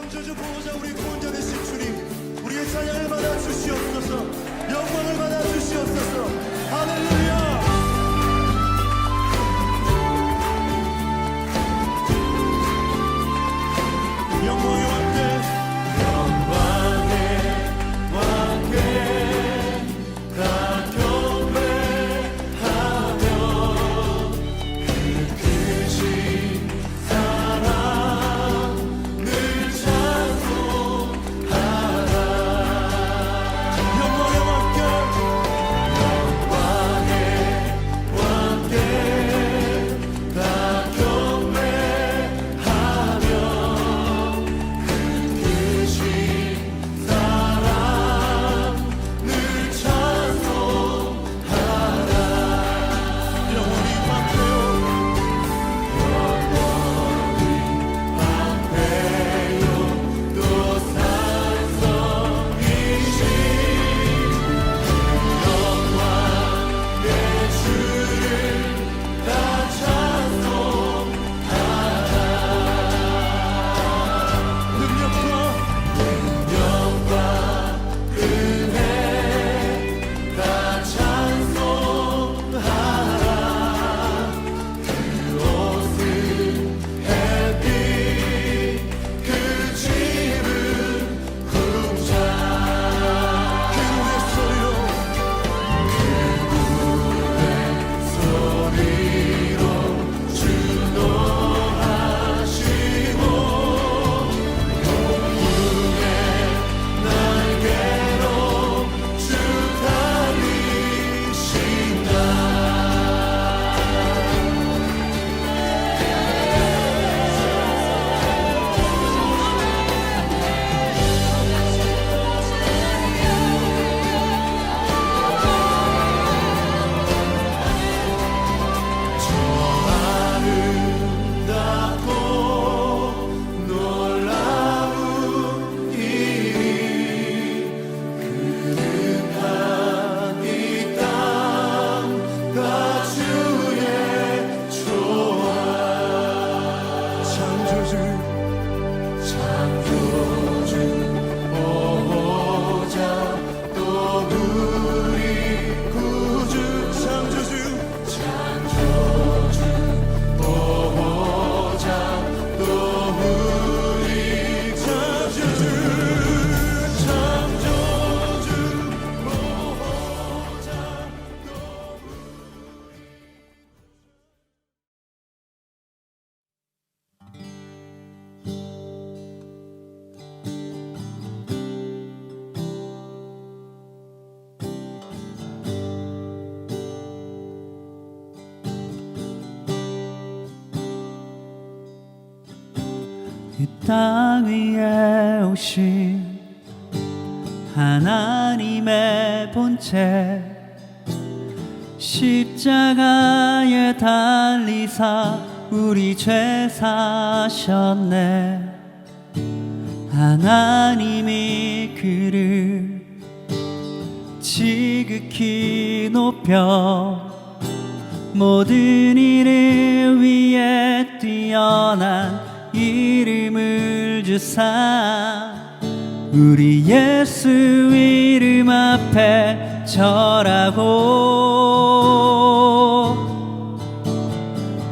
창조주 보호자 우리 구원자 되신 주님, 우리의 찬양을 받아 주시옵소서. 영광을 받아 주시옵소서. 할렐루야. 영광의 왕께, 영광의 왕께 다 경배하며 그 크신 사랑을 찬송하라. 영광의 왕께, 영광의 왕께 다 경배하며 이 땅 위에 오신 하나님의 본체, 십자가에 달리사 우리 죄 사셨네. 하나님이 그를 지극히 높여 모든 이름 위에 뛰어난 이름을 주사 우리 예수 이름 앞에 절하고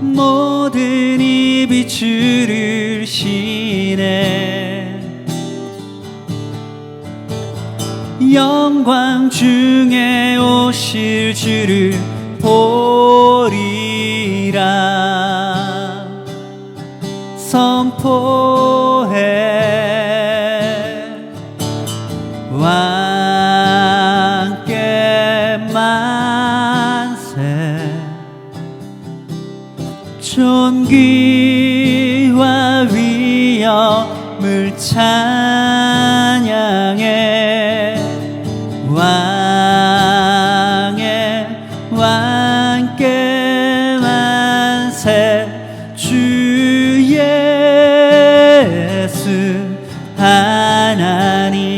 모든 입이 주를 시네. 영광 중에 오실 주를 보리라 선포해. 왕께 만세 존귀와 위엄을 찬양해. 왕께 만세 주 예수 하나님.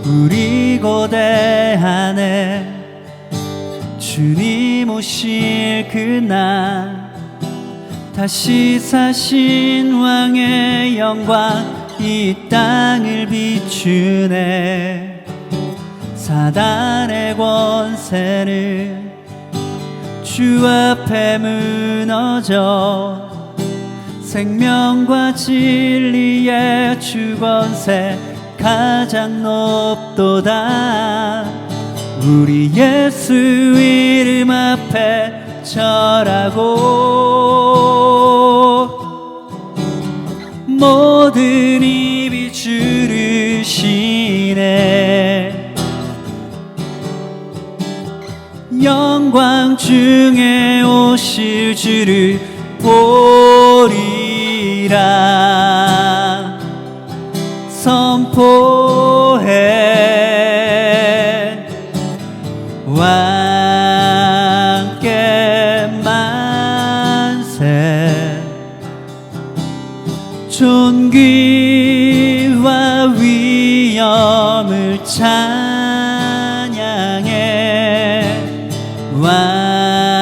우리 고대하네 주님 오실 그날 다시 사신 왕의 영광 이 땅을 비추네. 사단의 권세는 주 앞에 무너져 생명과 진리의 주 권세 가장 높도다. 우리 예수 이름 앞에 절하고 모든 입이 주를 시네. 영광 중에 오실 주를 보리라 선포해. 왕께 만세. 존귀와 위엄을 찬양해. 왕의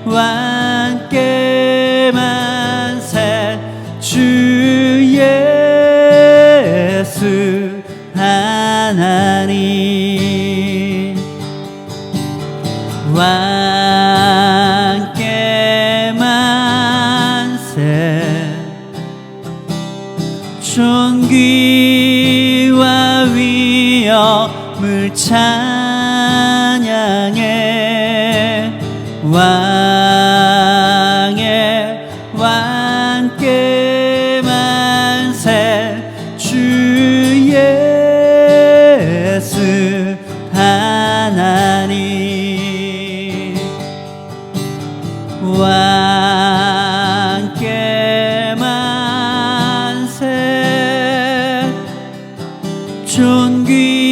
왕께 만세. 주 예수 하나님. 왕께 만세. 존귀와 위엄을 찬양해. 왕의 왕께 만세. 주 예수 하나님. 왕께 만세. 존귀와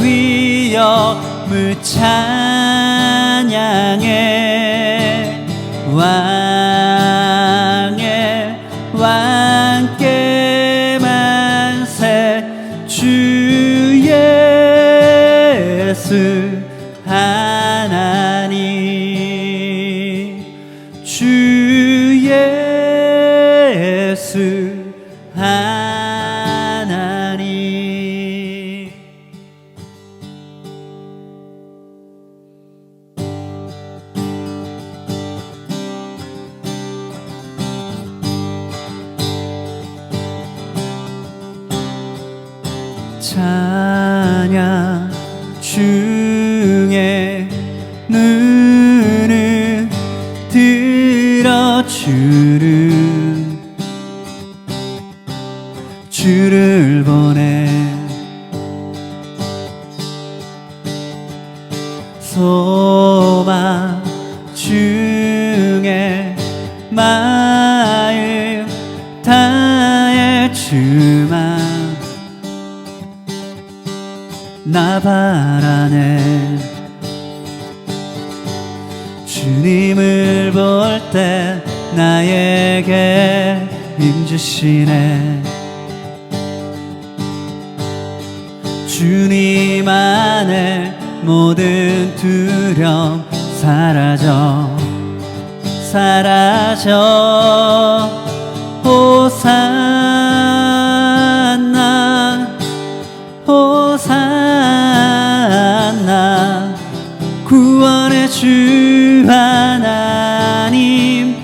위엄을 찬양해. 왕의 왕께 만세. 주 예수 하나님. 주 예수 하나님. 찬양 중에 눈을 들어 주를 보내. 소망 중에 마음 다해 주만 나 바라네. 주님을 볼 때 나에게 힘주시네. 주님 안에 모든 두려움 사라져 호산나 호산나. 구원의 주 하나님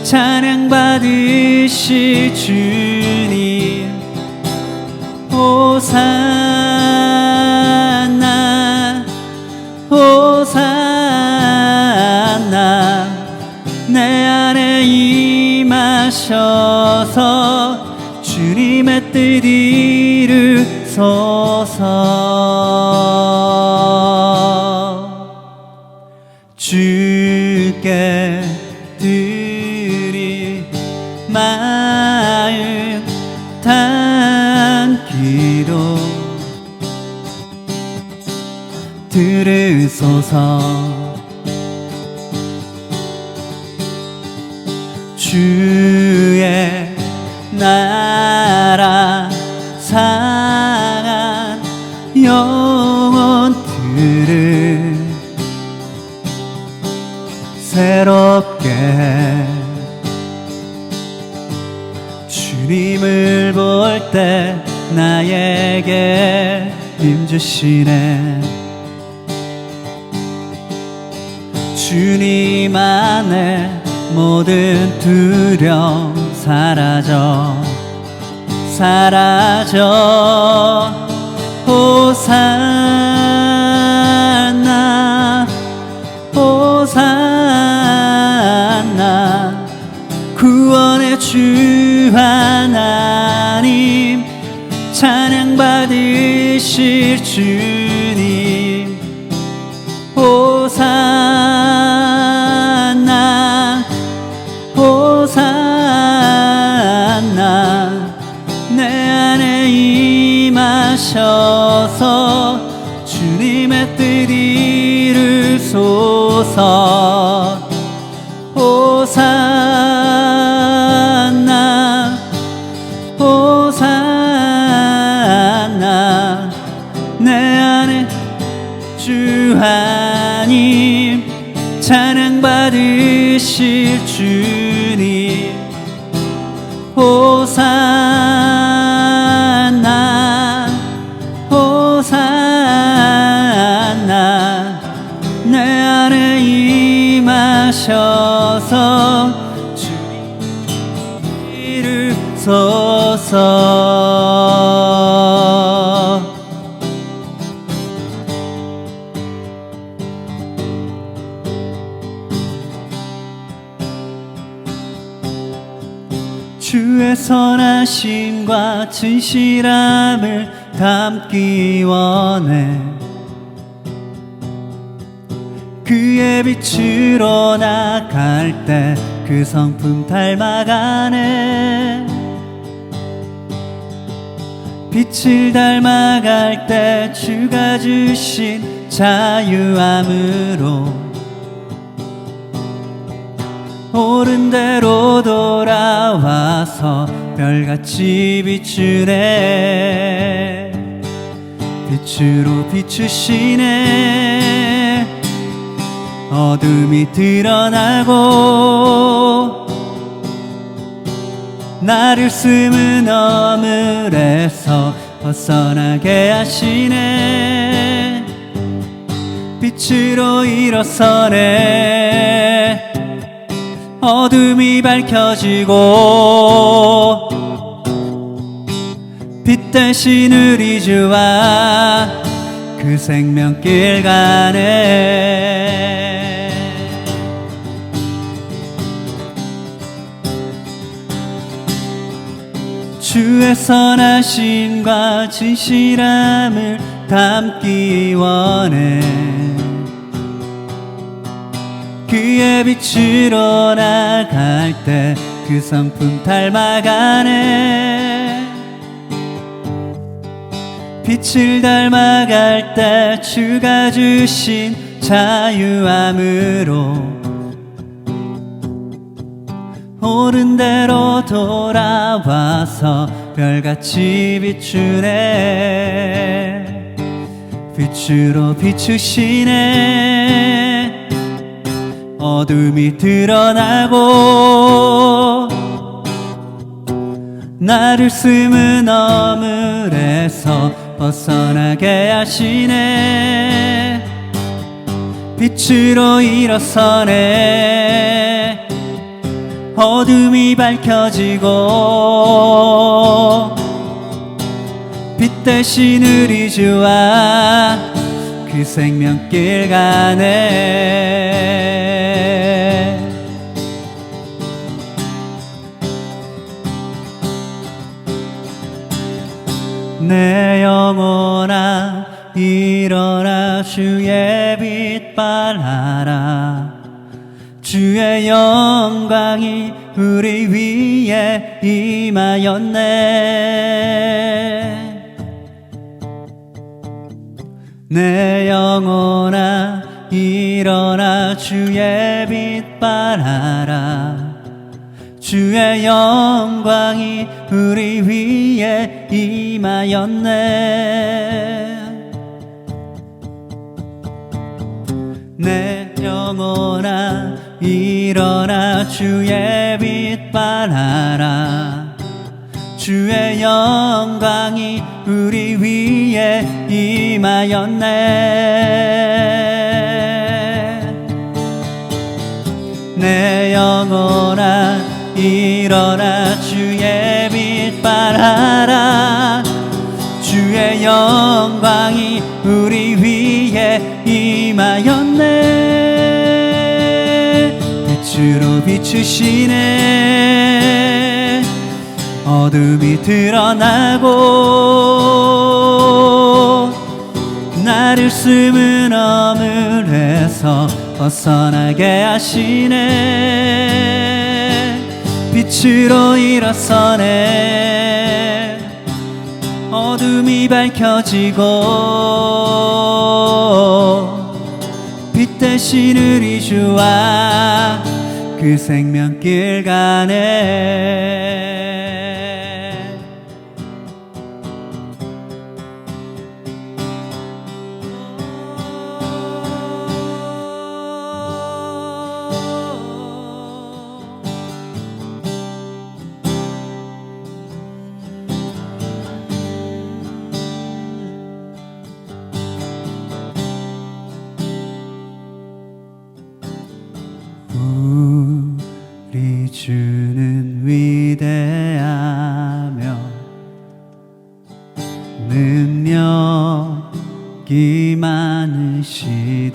찬양 받으실 주님. 호산나 호산나. 내 안에 임하셔서 주님의 뜻 이루소서. 주께 드릴 마음 담기도 들으소서. 주의 나라 상한 영혼들을 새롭게 주님을 볼 때 나에게 힘 주시네. 주님 안에 모든 두려움 사라져 호산나 호산나 구원의 주 하나님 찬양 받으실 주님 호산나 호산나 내 안에 임하셔서 주님의 뜻 이루소서. 호산나 호산나 내 안에 주 하나님 찬양 받으실 주님 호산나 호산나 내 안에 임하셔서 주님 이루소서. 주의 선하심과 진실함을 담기 원해. 그의 빛으로 나갈 때 그 성품 닮아가네. 빛을 닮아갈 때 주가 주신 자유함으로 옳은 대로 돌아와서 별같이 비추네. 빛으로 비추시네. 어둠이 드러나고 나를 숨은 어물에서 벗어나게 하시네. 빛으로 일어서네. 어둠이 밝혀지고 빛 대신 우리 주와 그 생명길 가네. 주의 선하심과 진실함을 담기 원해. 그의 빛으로 나갈 때 그 성품 닮아가네. 빛을 닮아갈 때 주가 주신 자유함으로 옳은 대로 돌아와서 별같이 비추네. 빛으로 비추시네. 어둠이 드러나고 나를 숨은 어물에서 벗어나게 하시네. 빛으로 일어서네. 어둠이 밝혀지고 빛 대신 우리 주와 그 생명길 가네. 내 영혼아 일어나 주의 빛 발하라. 주의 영광이 우리 위에 임하였네. 내 영혼아 일어나 주의 빛 발하라. 주의 영광이 우리 위에 임하였네. 내 영혼아 일어나 주의 빛 발하라. 주의 영광이 우리 위에 임하였네. 내 영혼아 일어나 주의 빛 발하라. 주의 영광이 우리 위에 임하였네. 빛으로 비추시네. 어둠이 드러나고 나를 숨은 어물에서 벗어나게 하시네. 빛으로 일어서네. 어둠이 밝혀지고 빛 대신 우리 주와 그 생명길 가네. 우리 주는 위대하며 능력이 많으시도다.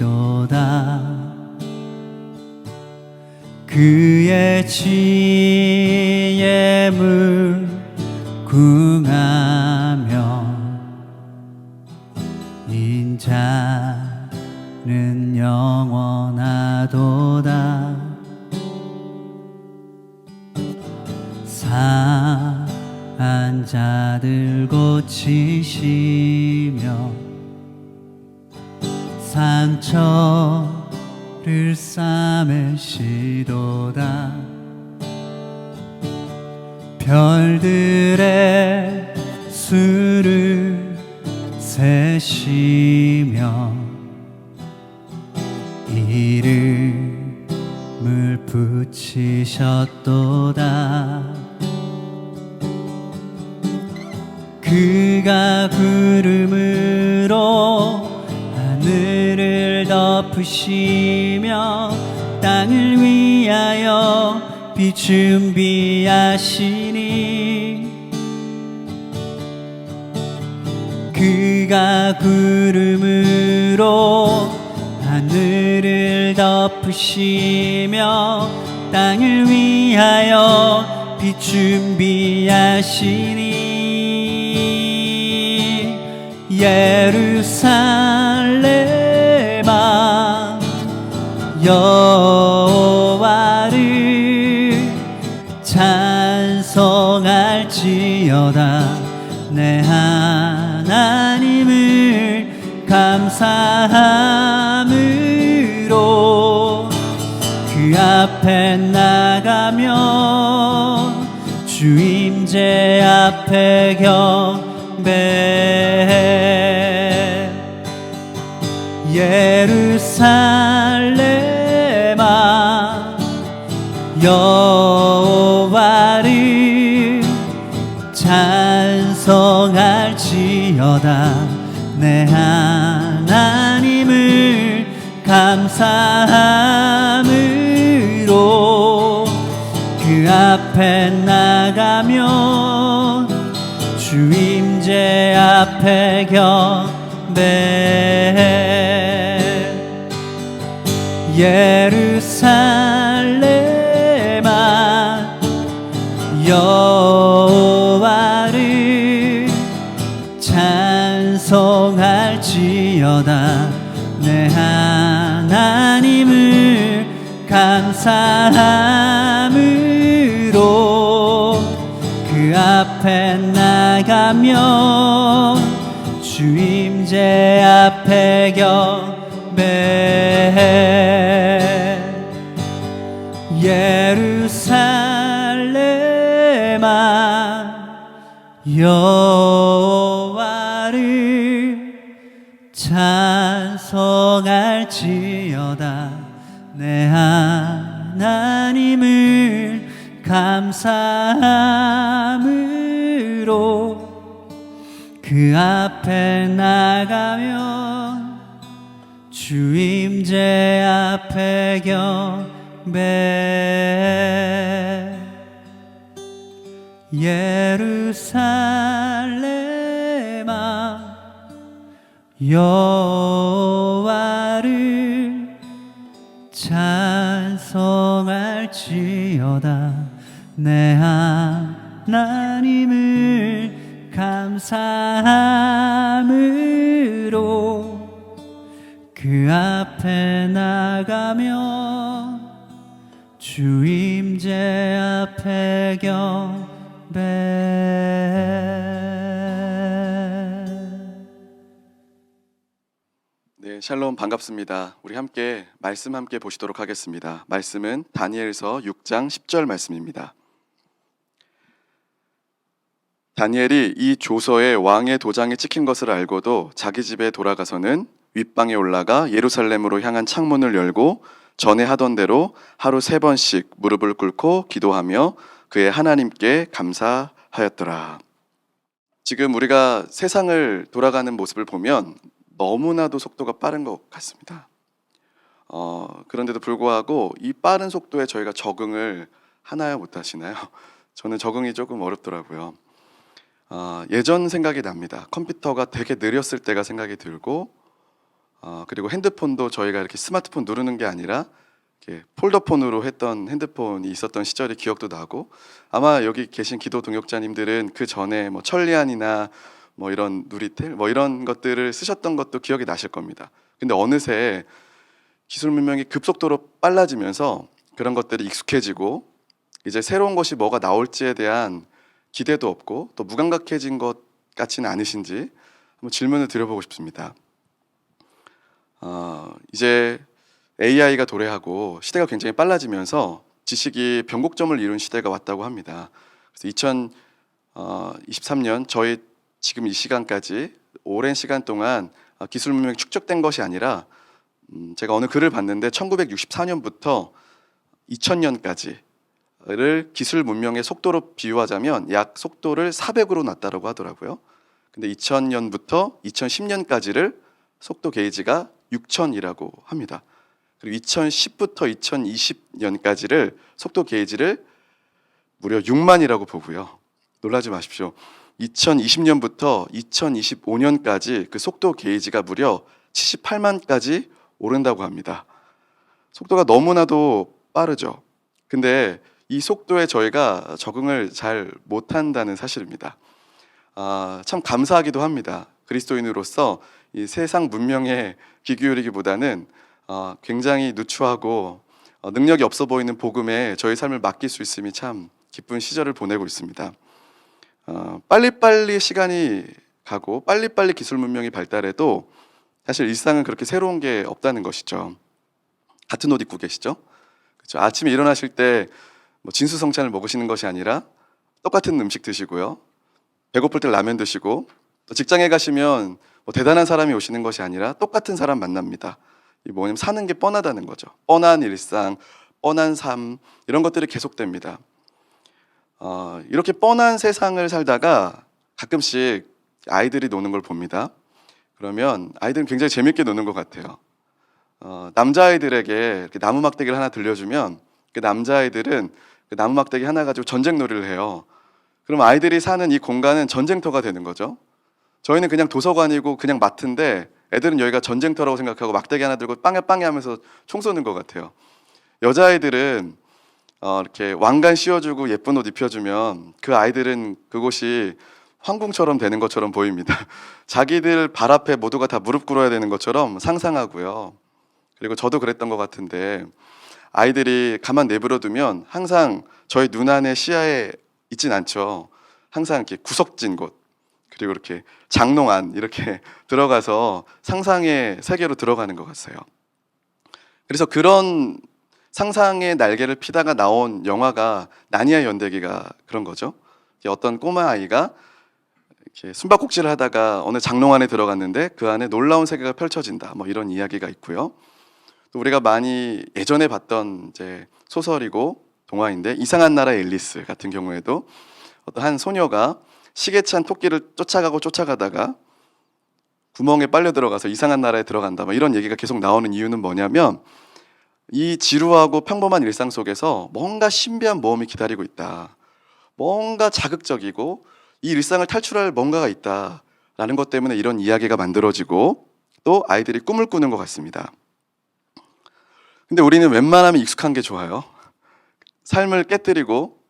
그의 지혜에 무궁하며 인자는 영원하도다. 상한 자들 고치시며 상처를 싸매시도다. 별들의 수를 세시며 이름을 붙이셨도다. 그가 구름으로 하늘을 덮으시며 땅을 위하여 빛 준비하시니 그가 구름으로 하늘을 덮으시며 땅을 위하여 빛 준비하시니 예루살렘아 여호와를 찬송할지어다. 내 하나님을 감사함으로 그 앞에 나가며 주 임재 앞에 경배해. 예루살렘아 여호와를 찬송할지어다. 내 하나님을 감사함으로 그 앞에 나가며 주 임재 앞에 경배해. 예루살렘아 여호와를 찬송할지어다. 내 하나님을 감사함으로 그 앞에 나가며 주 임재 앞에 경배해. 예루살렘아 여호와를 찬송할지어다. 내 하나님을 감사함으로 그 앞에 나가면 주임제 앞에 경배 예루살렘아 여호와를 찬송할지어다 내 하나님을 감사함으로 그 앞에 나가면 주임제 앞에 경배. 네, 샬롬 반갑습니다. 우리 함께 말씀 함께 보시도록 하겠습니다. 말씀은 다니엘서 6장 10절 말씀입니다. 다니엘이 이 조서에 왕의 도장이 찍힌 것을 알고도 자기 집에 돌아가서는 윗방에 올라가 예루살렘으로 향한 창문을 열고 전에 하던 대로 하루 3번씩 무릎을 꿇고 기도하며 그의 하나님께 감사하였더라. 지금 우리가 세상을 돌아가는 모습을 보면 너무나도 속도가 빠른 것 같습니다. 그런데도 불구하고 이 빠른 속도에 저희가 적응을 하나요, 못하시나요? 저는 적응이 조금 어렵더라고요. 예전 생각이 납니다. 컴퓨터가 되게 느렸을 때가 생각이 들고, 그리고 핸드폰도 저희가 이렇게 스마트폰 누르는 게 아니라 이렇게 폴더폰으로 했던 핸드폰이 있었던 시절이 기억도 나고, 아마 여기 계신 기도 동역자님들은 그 전에 뭐 천리안이나 뭐 이런 누리텔 뭐 이런 것들을 쓰셨던 것도 기억이 나실 겁니다. 근데 어느새 기술 문명이 급속도로 빨라지면서 그런 것들이 익숙해지고 이제 새로운 것이 뭐가 나올지에 대한 기대도 없고 또 무감각해진 것 같지는 않으신지 한번 질문을 드려보고 싶습니다. 이제 AI가 도래하고 시대가 굉장히 빨라지면서 지식이 변곡점을 이룬 시대가 왔다고 합니다. 그래서 2023년 저희 지금 이 시간까지 오랜 시간 동안 기술 문명이 축적된 것이 아니라 제가 어느 글을 봤는데 1964년부터 2000년까지를 기술 문명의 속도로 비유하자면 약 속도를 400으로 놨다라고 하더라고요. 근데 2000년부터 2010년까지를 속도 게이지가 6000이라고 합니다. 그리고 2010부터 2020년까지를 속도 게이지를 무려 6만이라고 보고요. 놀라지 마십시오. 2020년부터 2025년까지 그 속도 게이지가 무려 78만까지 오른다고 합니다. 속도가 너무나도 빠르죠. 근데 이 속도에 저희가 적응을 잘 못한다는 사실입니다. 참 감사하기도 합니다. 그리스도인으로서 이 세상 문명에 귀 기울이기보다는 굉장히 누추하고 능력이 없어 보이는 복음에 저희 삶을 맡길 수 있음이 참 기쁜 시절을 보내고 있습니다. 빨리빨리 시간이 가고 빨리빨리 기술 문명이 발달해도 사실 일상은 그렇게 새로운 게 없다는 것이죠. 같은 옷 입고 계시죠? 그렇죠? 아침에 일어나실 때 뭐 진수성찬을 먹으시는 것이 아니라 똑같은 음식 드시고요. 배고플 때 라면 드시고, 또 직장에 가시면 뭐 대단한 사람이 오시는 것이 아니라 똑같은 사람 만납니다. 이 뭐냐면 사는 게 뻔하다는 거죠. 뻔한 일상, 뻔한 삶, 이런 것들이 계속됩니다. 이렇게 뻔한 세상을 살다가 가끔씩 아이들이 노는 걸 봅니다. 그러면 아이들은 굉장히 재밌게 노는 것 같아요. 남자아이들에게 이렇게 나무 막대기를 하나 들려주면 그 남자아이들은 그 나무 막대기 하나 가지고 전쟁놀이를 해요. 그럼 아이들이 사는 이 공간은 전쟁터가 되는 거죠. 저희는 그냥 도서관이고 그냥 마트인데 애들은 여기가 전쟁터라고 생각하고 막대기 하나 들고 빵야 하면서 총 쏘는 것 같아요. 여자아이들은 이렇게 왕관 씌워주고 예쁜 옷 입혀주면 그 아이들은 그곳이 황궁처럼 되는 것처럼 보입니다. 자기들 발 앞에 모두가 다 무릎 꿇어야 되는 것처럼 상상하고요. 그리고 저도 그랬던 것 같은데 아이들이 가만 내버려두면 항상 저희 눈 안에 시야에 있진 않죠. 항상 이렇게 구석진 곳, 그리고 이렇게 장롱 안 이렇게 들어가서 상상의 세계로 들어가는 것 같아요. 그래서 그런 상상의 날개를 피다가 나온 영화가 나니아 연대기가 그런 거죠. 어떤 꼬마 아이가 이렇게 숨바꼭질을 하다가 어느 장롱 안에 들어갔는데 그 안에 놀라운 세계가 펼쳐진다. 뭐 이런 이야기가 있고요. 또 우리가 많이 예전에 봤던 이제 소설이고 동화인데 이상한 나라 앨리스 같은 경우에도 어떤 한 소녀가 시계 찬 토끼를 쫓아가다가 구멍에 빨려 들어가서 이상한 나라에 들어간다. 뭐 이런 얘기가 계속 나오는 이유는 뭐냐면 이 지루하고 평범한 일상 속에서 뭔가 신비한 모험이 기다리고 있다. 뭔가 자극적이고 이 일상을 탈출할 뭔가가 있다라는 것 때문에 이런 이야기가 만들어지고 또 아이들이 꿈을 꾸는 것 같습니다. 근데 우리는 웬만하면 익숙한 게 좋아요. 삶을 깨뜨리고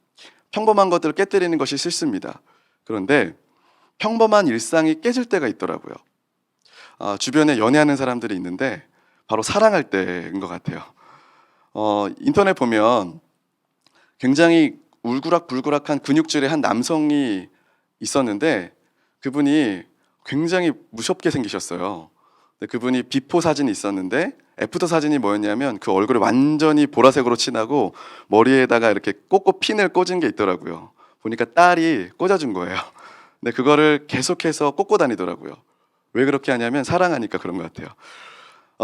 평범한 것들을 깨뜨리는 것이 싫습니다. 그런데 평범한 일상이 깨질 때가 있더라고요. 주변에 연애하는 사람들이 있는데 바로 사랑할 때인 것 같아요. 인터넷 보면 굉장히 울그락불그락한 근육질의 한 남성이 있었는데 그분이 굉장히 무섭게 생기셨어요. 근데 그분이 비포 사진이 있었는데 애프터 사진이 뭐였냐면 그 얼굴이 완전히 보라색으로 칠하고 머리에다가 이렇게 꼭꼭 핀을 꽂은 게 있더라고요. 보니까 딸이 꽂아준 거예요. 근데 그거를 계속해서 꽂고 다니더라고요. 왜 그렇게 하냐면 사랑하니까 그런 것 같아요.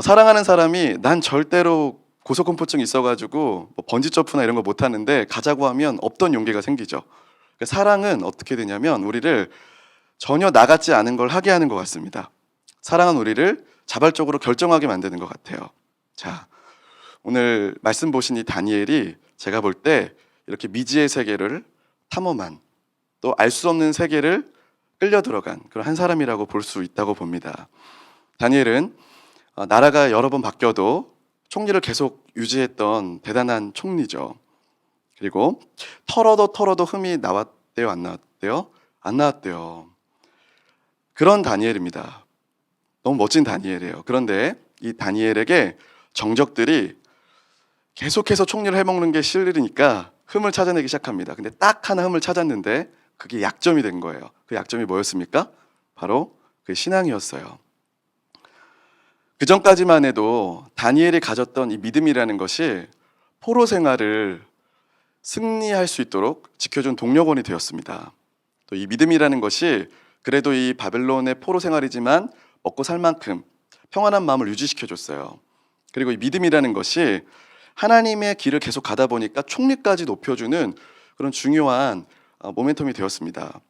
사랑하는 사람이 난 절대로 고소공포증 있어가지고 뭐 번지점프나 이런 거 못하는데 가자고 하면 없던 용기가 생기죠. 그러니까 사랑은 어떻게 되냐면 우리를 전혀 나같지 않은 걸 하게 하는 것 같습니다. 사랑은 우리를 자발적으로 결정하게 만드는 것 같아요. 자, 오늘 말씀 보신 이 다니엘이 제가 볼 때 이렇게 미지의 세계를 탐험한 또 알 수 없는 세계를 끌려 들어간 그런 한 사람이라고 볼 수 있다고 봅니다. 다니엘은 나라가 여러 번 바뀌어도 총리를 계속 유지했던 대단한 총리죠. 그리고 털어도 흠이 나왔대요, 안 나왔대요? 안 나왔대요. 그런 다니엘입니다. 너무 멋진 다니엘이에요. 그런데 이 다니엘에게 정적들이 계속해서 총리를 해먹는 게 싫으니까 흠을 찾아내기 시작합니다. 근데 딱 하나 흠을 찾았는데 그게 약점이 된 거예요. 그 약점이 뭐였습니까? 바로 그 신앙이었어요. 그 전까지만 해도 다니엘이 가졌던 이 믿음이라는 것이 포로 생활을 승리할 수 있도록 지켜준 동력원이 되었습니다. 또 이 믿음이라는 것이 그래도 이 바벨론의 포로 생활이지만 먹고 살 만큼 평안한 마음을 유지시켜줬어요. 그리고 이 믿음이라는 것이 하나님의 길을 계속 가다 보니까 총리까지 높여주는 그런 중요한 모멘텀이 되었습니다.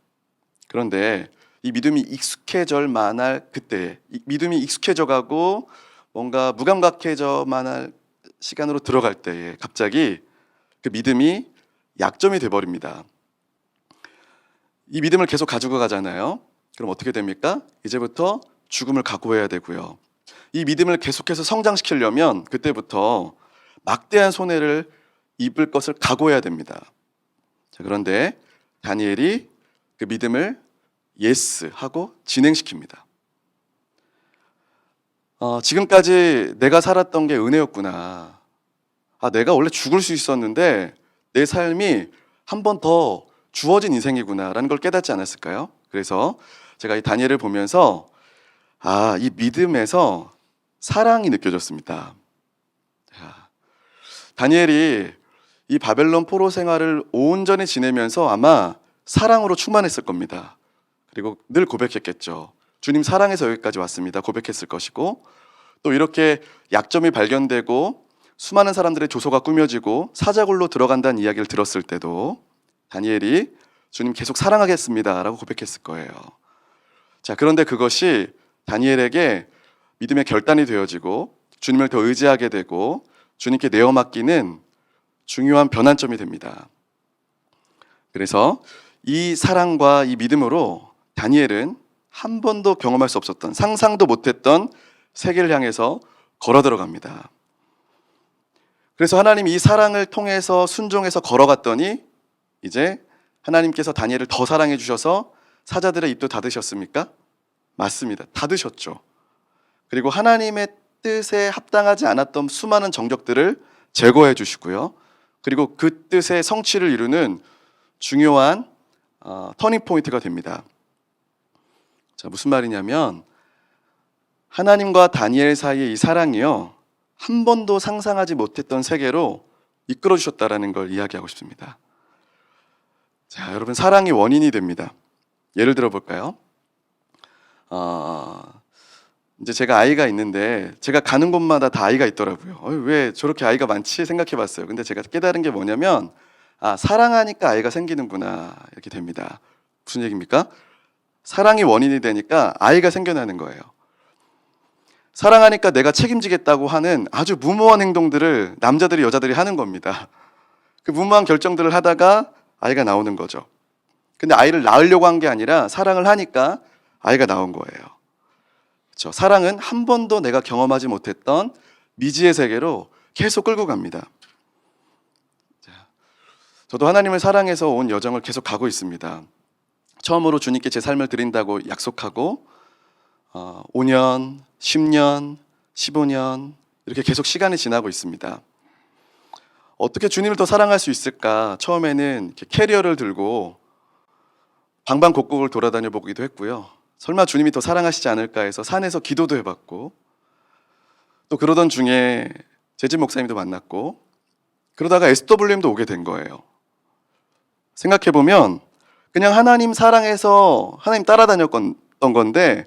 그런데 이 믿음이 익숙해질 만할 그때, 믿음이 익숙해져 가고 뭔가 무감각해져 만할 시간으로 들어갈 때에 갑자기 그 믿음이 약점이 돼버립니다. 이 믿음을 계속 가지고 가잖아요. 그럼 어떻게 됩니까? 이제부터 죽음을 각오해야 되고요. 이 믿음을 계속해서 성장시키려면 그때부터 막대한 손해를 입을 것을 각오해야 됩니다. 자, 그런데 다니엘이 그 믿음을 예스 하고 진행시킵니다. 지금까지 내가 살았던 게 은혜였구나. 내가 원래 죽을 수 있었는데 내 삶이 한 번 더 주어진 인생이구나라는 걸 깨닫지 않았을까요? 그래서 제가 이 다니엘을 보면서 이 믿음에서 사랑이 느껴졌습니다. 다니엘이 이 바벨론 포로 생활을 온전히 지내면서 아마 사랑으로 충만했을 겁니다. 그리고 늘 고백했겠죠. 주님 사랑해서 여기까지 왔습니다. 고백했을 것이고 또 이렇게 약점이 발견되고 수많은 사람들의 조소가 꾸며지고 사자굴로 들어간다는 이야기를 들었을 때도 다니엘이 주님 계속 사랑하겠습니다 라고 고백했을 거예요. 자, 그런데 그것이 다니엘에게 믿음의 결단이 되어지고 주님을 더 의지하게 되고 주님께 내어 맡기는 중요한 변환점이 됩니다. 그래서 이 사랑과 이 믿음으로 다니엘은 한 번도 경험할 수 없었던 상상도 못했던 세계를 향해서 걸어 들어갑니다. 그래서 하나님이 이 사랑을 통해서 순종해서 걸어갔더니 이제 하나님께서 다니엘을 더 사랑해 주셔서 사자들의 입도 닫으셨습니까? 맞습니다. 닫으셨죠. 그리고 하나님의 뜻에 합당하지 않았던 수많은 정적들을 제거해 주시고요. 그리고 그 뜻의 성취를 이루는 중요한 터닝 포인트가 됩니다. 자, 무슨 말이냐면 하나님과 다니엘 사이의 이 사랑이요, 한 번도 상상하지 못했던 세계로 이끌어 주셨다라는 걸 이야기하고 싶습니다. 자, 여러분, 사랑이 원인이 됩니다. 예를 들어 볼까요? 이제 제가 아이가 있는데 제가 가는 곳마다 다 아이가 있더라고요. 왜 저렇게 아이가 많지 생각해 봤어요. 근데 제가 깨달은 게 뭐냐면 사랑하니까 아이가 생기는구나 이렇게 됩니다. 무슨 얘기입니까? 사랑이 원인이 되니까 아이가 생겨나는 거예요. 사랑하니까 내가 책임지겠다고 하는 아주 무모한 행동들을 남자들이 여자들이 하는 겁니다. 그 무모한 결정들을 하다가 아이가 나오는 거죠. 근데 아이를 낳으려고 한 게 아니라 사랑을 하니까 아이가 나온 거예요. 그렇죠? 사랑은 한 번도 내가 경험하지 못했던 미지의 세계로 계속 끌고 갑니다. 저도 하나님을 사랑해서 온 여정을 계속 가고 있습니다. 처음으로 주님께 제 삶을 드린다고 약속하고 5년, 10년, 15년 이렇게 계속 시간이 지나고 있습니다. 어떻게 주님을 더 사랑할 수 있을까? 처음에는 이렇게 캐리어를 들고 방방곡곡을 돌아다녀 보기도 했고요. 설마 주님이 더 사랑하시지 않을까 해서 산에서 기도도 해봤고, 또 그러던 중에 재진 목사님도 만났고, 그러다가 SWM도 오게 된 거예요. 생각해보면 그냥 하나님 사랑해서 하나님 따라다녔던 건데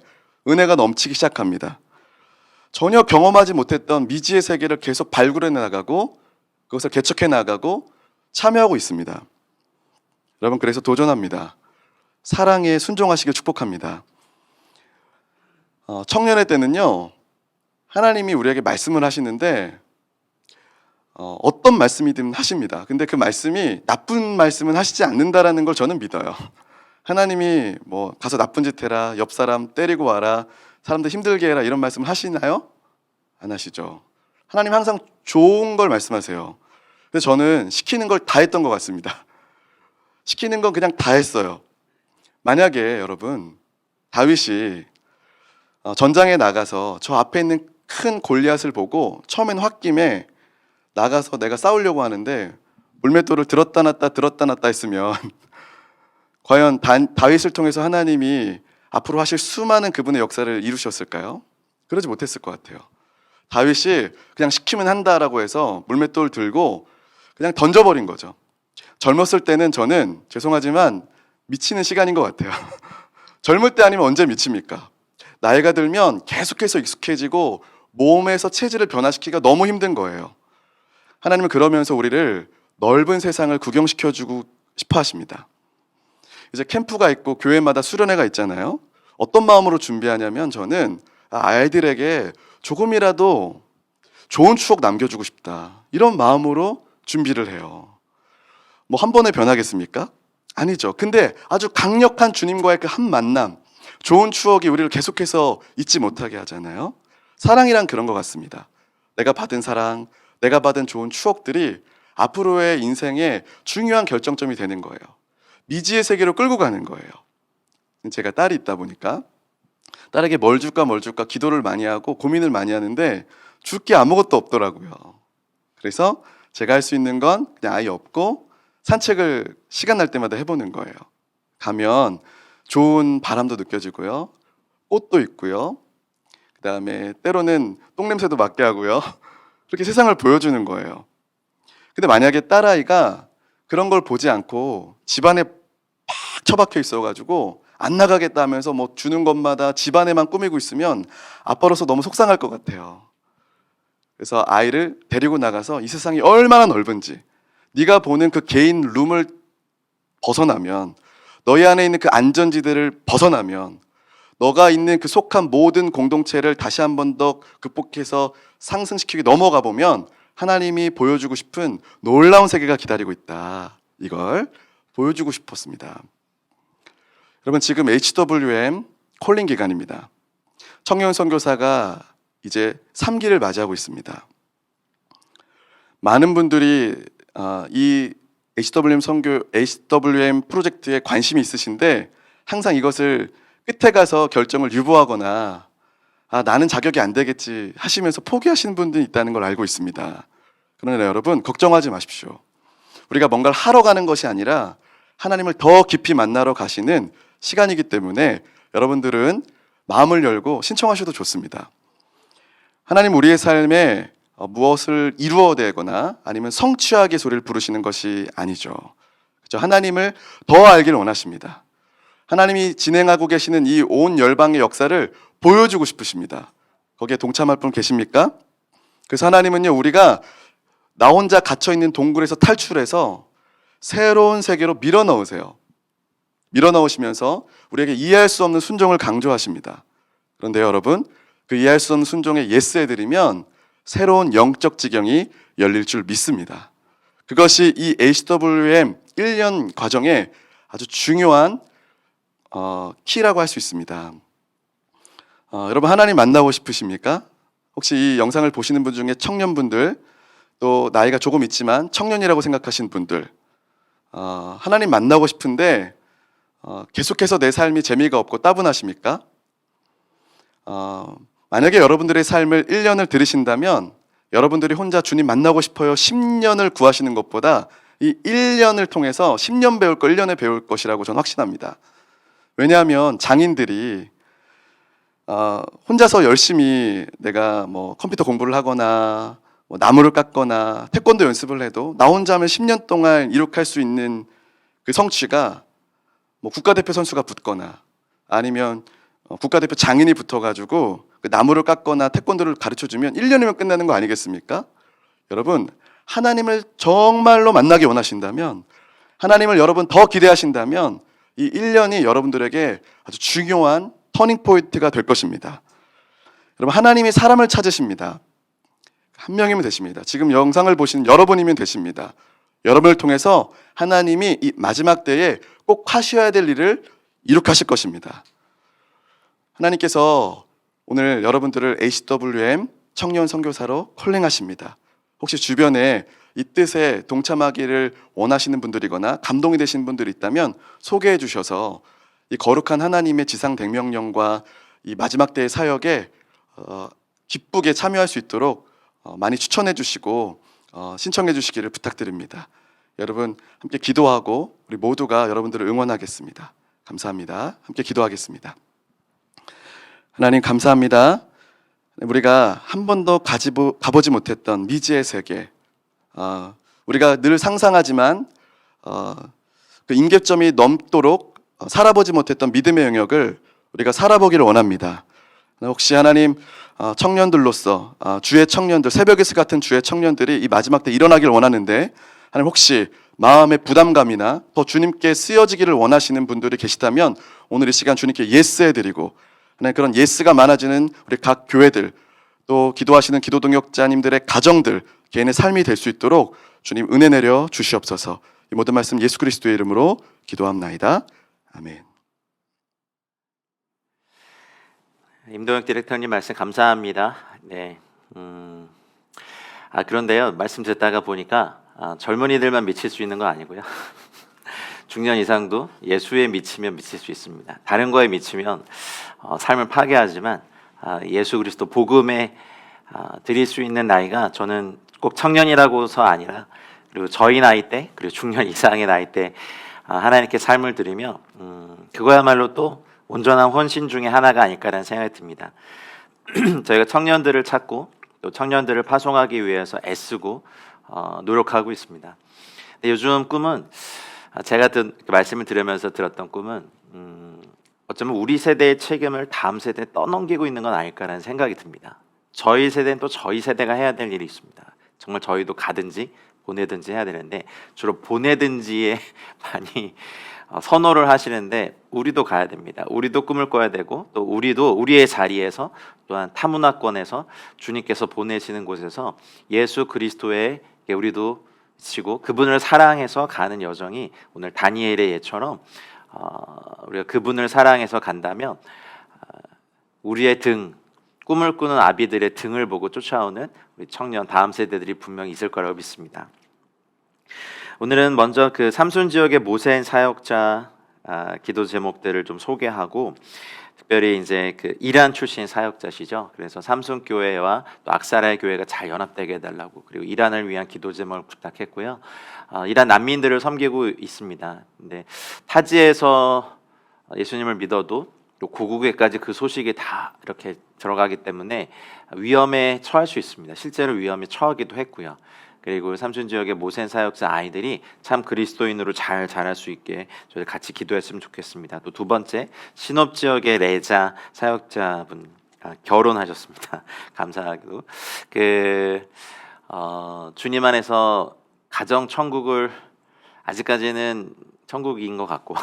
은혜가 넘치기 시작합니다. 전혀 경험하지 못했던 미지의 세계를 계속 발굴해 나가고 그것을 개척해 나가고 참여하고 있습니다. 여러분, 그래서 도전합니다. 사랑에 순종하시길 축복합니다. 청년의 때는요, 하나님이 우리에게 말씀을 하시는데 어떤 말씀이든 하십니다. 근데 그 말씀이 나쁜 말씀은 하시지 않는다라는 걸 저는 믿어요. 하나님이 뭐 가서 나쁜 짓 해라, 옆 사람 때리고 와라, 사람들 힘들게 해라 이런 말씀 하시나요? 안 하시죠. 하나님 항상 좋은 걸 말씀하세요. 그래서 저는 시키는 걸 다 했던 것 같습니다. 시키는 건 그냥 다 했어요. 만약에 여러분 다윗이 전장에 나가서 저 앞에 있는 큰 골리앗을 보고 처음엔 홧김에 나가서 내가 싸우려고 하는데 물맷돌을 들었다 놨다 했으면 과연 다윗을 통해서 하나님이 앞으로 하실 수많은 그분의 역사를 이루셨을까요? 그러지 못했을 것 같아요. 다윗이 그냥 시키면 한다라고 해서 물맷돌 들고 그냥 던져버린 거죠. 젊었을 때는 저는 죄송하지만 미치는 시간인 것 같아요. 젊을 때 아니면 언제 미칩니까? 나이가 들면 계속해서 익숙해지고 몸에서 체질을 변화시키기가 너무 힘든 거예요. 하나님은 그러면서 우리를 넓은 세상을 구경시켜주고 싶어 하십니다. 이제 캠프가 있고 교회마다 수련회가 있잖아요. 어떤 마음으로 준비하냐면 저는 아이들에게 조금이라도 좋은 추억 남겨주고 싶다, 이런 마음으로 준비를 해요. 뭐 한 번에 변하겠습니까? 아니죠. 근데 아주 강력한 주님과의 그 한 만남, 좋은 추억이 우리를 계속해서 잊지 못하게 하잖아요. 사랑이란 그런 것 같습니다. 내가 받은 사랑, 내가 받은 좋은 추억들이 앞으로의 인생의 중요한 결정점이 되는 거예요. 미지의 세계로 끌고 가는 거예요. 제가 딸이 있다 보니까 딸에게 뭘 줄까 기도를 많이 하고 고민을 많이 하는데 줄 게 아무것도 없더라고요. 그래서 제가 할 수 있는 건 그냥 아이 업고 산책을 시간 날 때마다 해보는 거예요. 가면 좋은 바람도 느껴지고요, 꽃도 있고요, 그 다음에 때로는 똥냄새도 맡게 하고요. 그렇게 세상을 보여주는 거예요. 근데 만약에 딸아이가 그런 걸 보지 않고 집안에 팍 처박혀 있어가지고 안 나가겠다 하면서 뭐 주는 것마다 집안에만 꾸미고 있으면 아빠로서 너무 속상할 것 같아요. 그래서 아이를 데리고 나가서 이 세상이 얼마나 넓은지, 네가 보는 그 개인 룸을 벗어나면, 너희 안에 있는 그 안전지대를 벗어나면, 너가 있는 그 속한 모든 공동체를 다시 한 번 더 극복해서 상승시키고 넘어가 보면 하나님이 보여주고 싶은 놀라운 세계가 기다리고 있다. 이걸 보여주고 싶었습니다. 여러분, 지금 HWM 콜링 기간입니다. 청년 선교사가 이제 3기를 맞이하고 있습니다. 많은 분들이 이 HWM 프로젝트에 관심이 있으신데 항상 이것을 끝에 가서 결정을 유보하거나 나는 자격이 안 되겠지 하시면서 포기하시는 분들이 있다는 걸 알고 있습니다. 그러나 여러분, 걱정하지 마십시오. 우리가 뭔가를 하러 가는 것이 아니라 하나님을 더 깊이 만나러 가시는 시간이기 때문에 여러분들은 마음을 열고 신청하셔도 좋습니다. 하나님 우리의 삶에 무엇을 이루어내거나 아니면 성취하게 소리를 부르시는 것이 아니죠. 그렇죠? 하나님을 더 알기를 원하십니다. 하나님이 진행하고 계시는 이 온 열방의 역사를 보여주고 싶으십니다. 거기에 동참할 분 계십니까? 그래서 하나님은요, 우리가 나 혼자 갇혀있는 동굴에서 탈출해서 새로운 세계로 밀어넣으세요. 밀어넣으시면서 우리에게 이해할 수 없는 순종을 강조하십니다. 그런데 여러분, 그 이해할 수 없는 순종에 예스 해드리면 새로운 영적 지경이 열릴 줄 믿습니다. 그것이 이 HWM 1년 과정에 아주 중요한 키라고 할 수 있습니다. 여러분, 하나님 만나고 싶으십니까? 혹시 이 영상을 보시는 분 중에 청년분들, 또 나이가 조금 있지만 청년이라고 생각하시는 분들, 하나님 만나고 싶은데 계속해서 내 삶이 재미가 없고 따분하십니까? 만약에 여러분들의 삶을 1년을 들으신다면 여러분들이 혼자 주님 만나고 싶어요 10년을 구하시는 것보다 이 1년을 통해서 10년 배울 거 1년에 배울 것이라고 저는 확신합니다. 왜냐하면 장인들이 혼자서 열심히 내가 뭐 컴퓨터 공부를 하거나 뭐 나무를 깎거나 태권도 연습을 해도 나 혼자 하면 10년 동안 이룩할 수 있는 그 성취가 뭐 국가대표 선수가 붙거나 아니면 국가대표 장인이 붙어가지고 그 나무를 깎거나 태권도를 가르쳐주면 1년이면 끝나는 거 아니겠습니까? 여러분, 하나님을 정말로 만나기 원하신다면, 하나님을 여러분 더 기대하신다면 이 1년이 여러분들에게 아주 중요한 터닝 포인트가 될 것입니다. 여러분, 하나님이 사람을 찾으십니다. 한 명이면 되십니다. 지금 영상을 보시는 여러분이면 되십니다. 여러분을 통해서 하나님이 이 마지막 때에 꼭 하셔야 될 일을 이룩하실 것입니다. 하나님께서 오늘 여러분들을 HWM 청년 선교사로 콜링하십니다. 혹시 주변에 이 뜻에 동참하기를 원하시는 분들이거나 감동이 되신 분들이 있다면 소개해 주셔서 이 거룩한 하나님의 지상대명령과 이 마지막 때의 사역에 기쁘게 참여할 수 있도록 많이 추천해 주시고 신청해 주시기를 부탁드립니다. 여러분, 함께 기도하고 우리 모두가 여러분들을 응원하겠습니다. 감사합니다. 함께 기도하겠습니다. 하나님 감사합니다. 우리가 한 번도 가보지 못했던 미지의 세계, 우리가 늘 상상하지만 그 임계점이 넘도록 살아보지 못했던 믿음의 영역을 우리가 살아보기를 원합니다. 혹시 하나님 청년들로서 주의 청년들, 새벽에서 같은 주의 청년들이 이 마지막 때 일어나기를 원하는데 하나님 혹시 마음의 부담감이나 더 주님께 쓰여지기를 원하시는 분들이 계시다면 오늘 이 시간 주님께 예스 해드리고 하나님 그런 예스가 많아지는 우리 각 교회들 또 기도하시는 기도 동역자님들의 가정들 개인의 삶이 될 수 있도록 주님 은혜 내려 주시옵소서. 이 모든 말씀 예수 그리스도의 이름으로 기도합나이다. 아멘. 임동혁 디렉터님 말씀 감사합니다. 네. 그런데요, 말씀 듣다가 보니까 젊은이들만 미칠 수 있는 건 아니고요. 중년 이상도 예수에 미치면 미칠 수 있습니다. 다른 거에 미치면 삶을 파괴하지만 예수 그리스도 복음에 드릴 수 있는 나이가 저는 꼭 청년이라고서 아니라 그리고 저희 나이 때 그리고 중년 이상의 나이 때 하나님께 삶을 드리며 그거야말로 또 온전한 헌신 중에 하나가 아닐까라는 생각이 듭니다. 저희가 청년들을 찾고 또 청년들을 파송하기 위해서 애쓰고 노력하고 있습니다. 근데 요즘 꿈은 제가 말씀을 들으면서 들었던 꿈은 어쩌면 우리 세대의 책임을 다음 세대에 떠넘기고 있는 건 아닐까라는 생각이 듭니다. 저희 세대는 또 저희 세대가 해야 될 일이 있습니다. 정말 저희도 가든지 보내든지 해야 되는데 주로 보내든지에 많이 선호를 하시는데 우리도 가야 됩니다. 우리도 꿈을 꿔야 되고 또 우리도 우리의 자리에서 또한 타문화권에서 주님께서 보내시는 곳에서 예수 그리스도의 우리도 지고 그분을 사랑해서 가는 여정이 오늘 다니엘의 예처럼 우리가 그분을 사랑해서 간다면 우리의 등 꿈을 꾸는 아비들의 등을 보고 쫓아오는 우리 청년 다음 세대들이 분명히 있을 거라고 믿습니다. 오늘은 먼저 그 삼순 지역의 모세인 사역자 기도 제목들을 좀 소개하고 특별히 이제 그 이란 출신 사역자시죠. 그래서 삼순 교회와 또 악사라의 교회가 잘 연합되게 해달라고 그리고 이란을 위한 기도 제목을 부탁했고요. 이란 난민들을 섬기고 있습니다. 근데 타지에서 예수님을 믿어도 또 고국에까지 그 소식이 다 이렇게 들어가기 때문에 위험에 처할 수 있습니다. 실제로 위험에 처하기도 했고요. 그리고 삼순 지역의 모센 사역자 아이들이 참 그리스도인으로 잘 자랄 수 있게 저희 같이 기도했으면 좋겠습니다. 또 두 번째 신업 지역의 레자 사역자분 결혼하셨습니다. 감사하게도 주님 안에서 가정 천국을 아직까지는 천국인 것 같고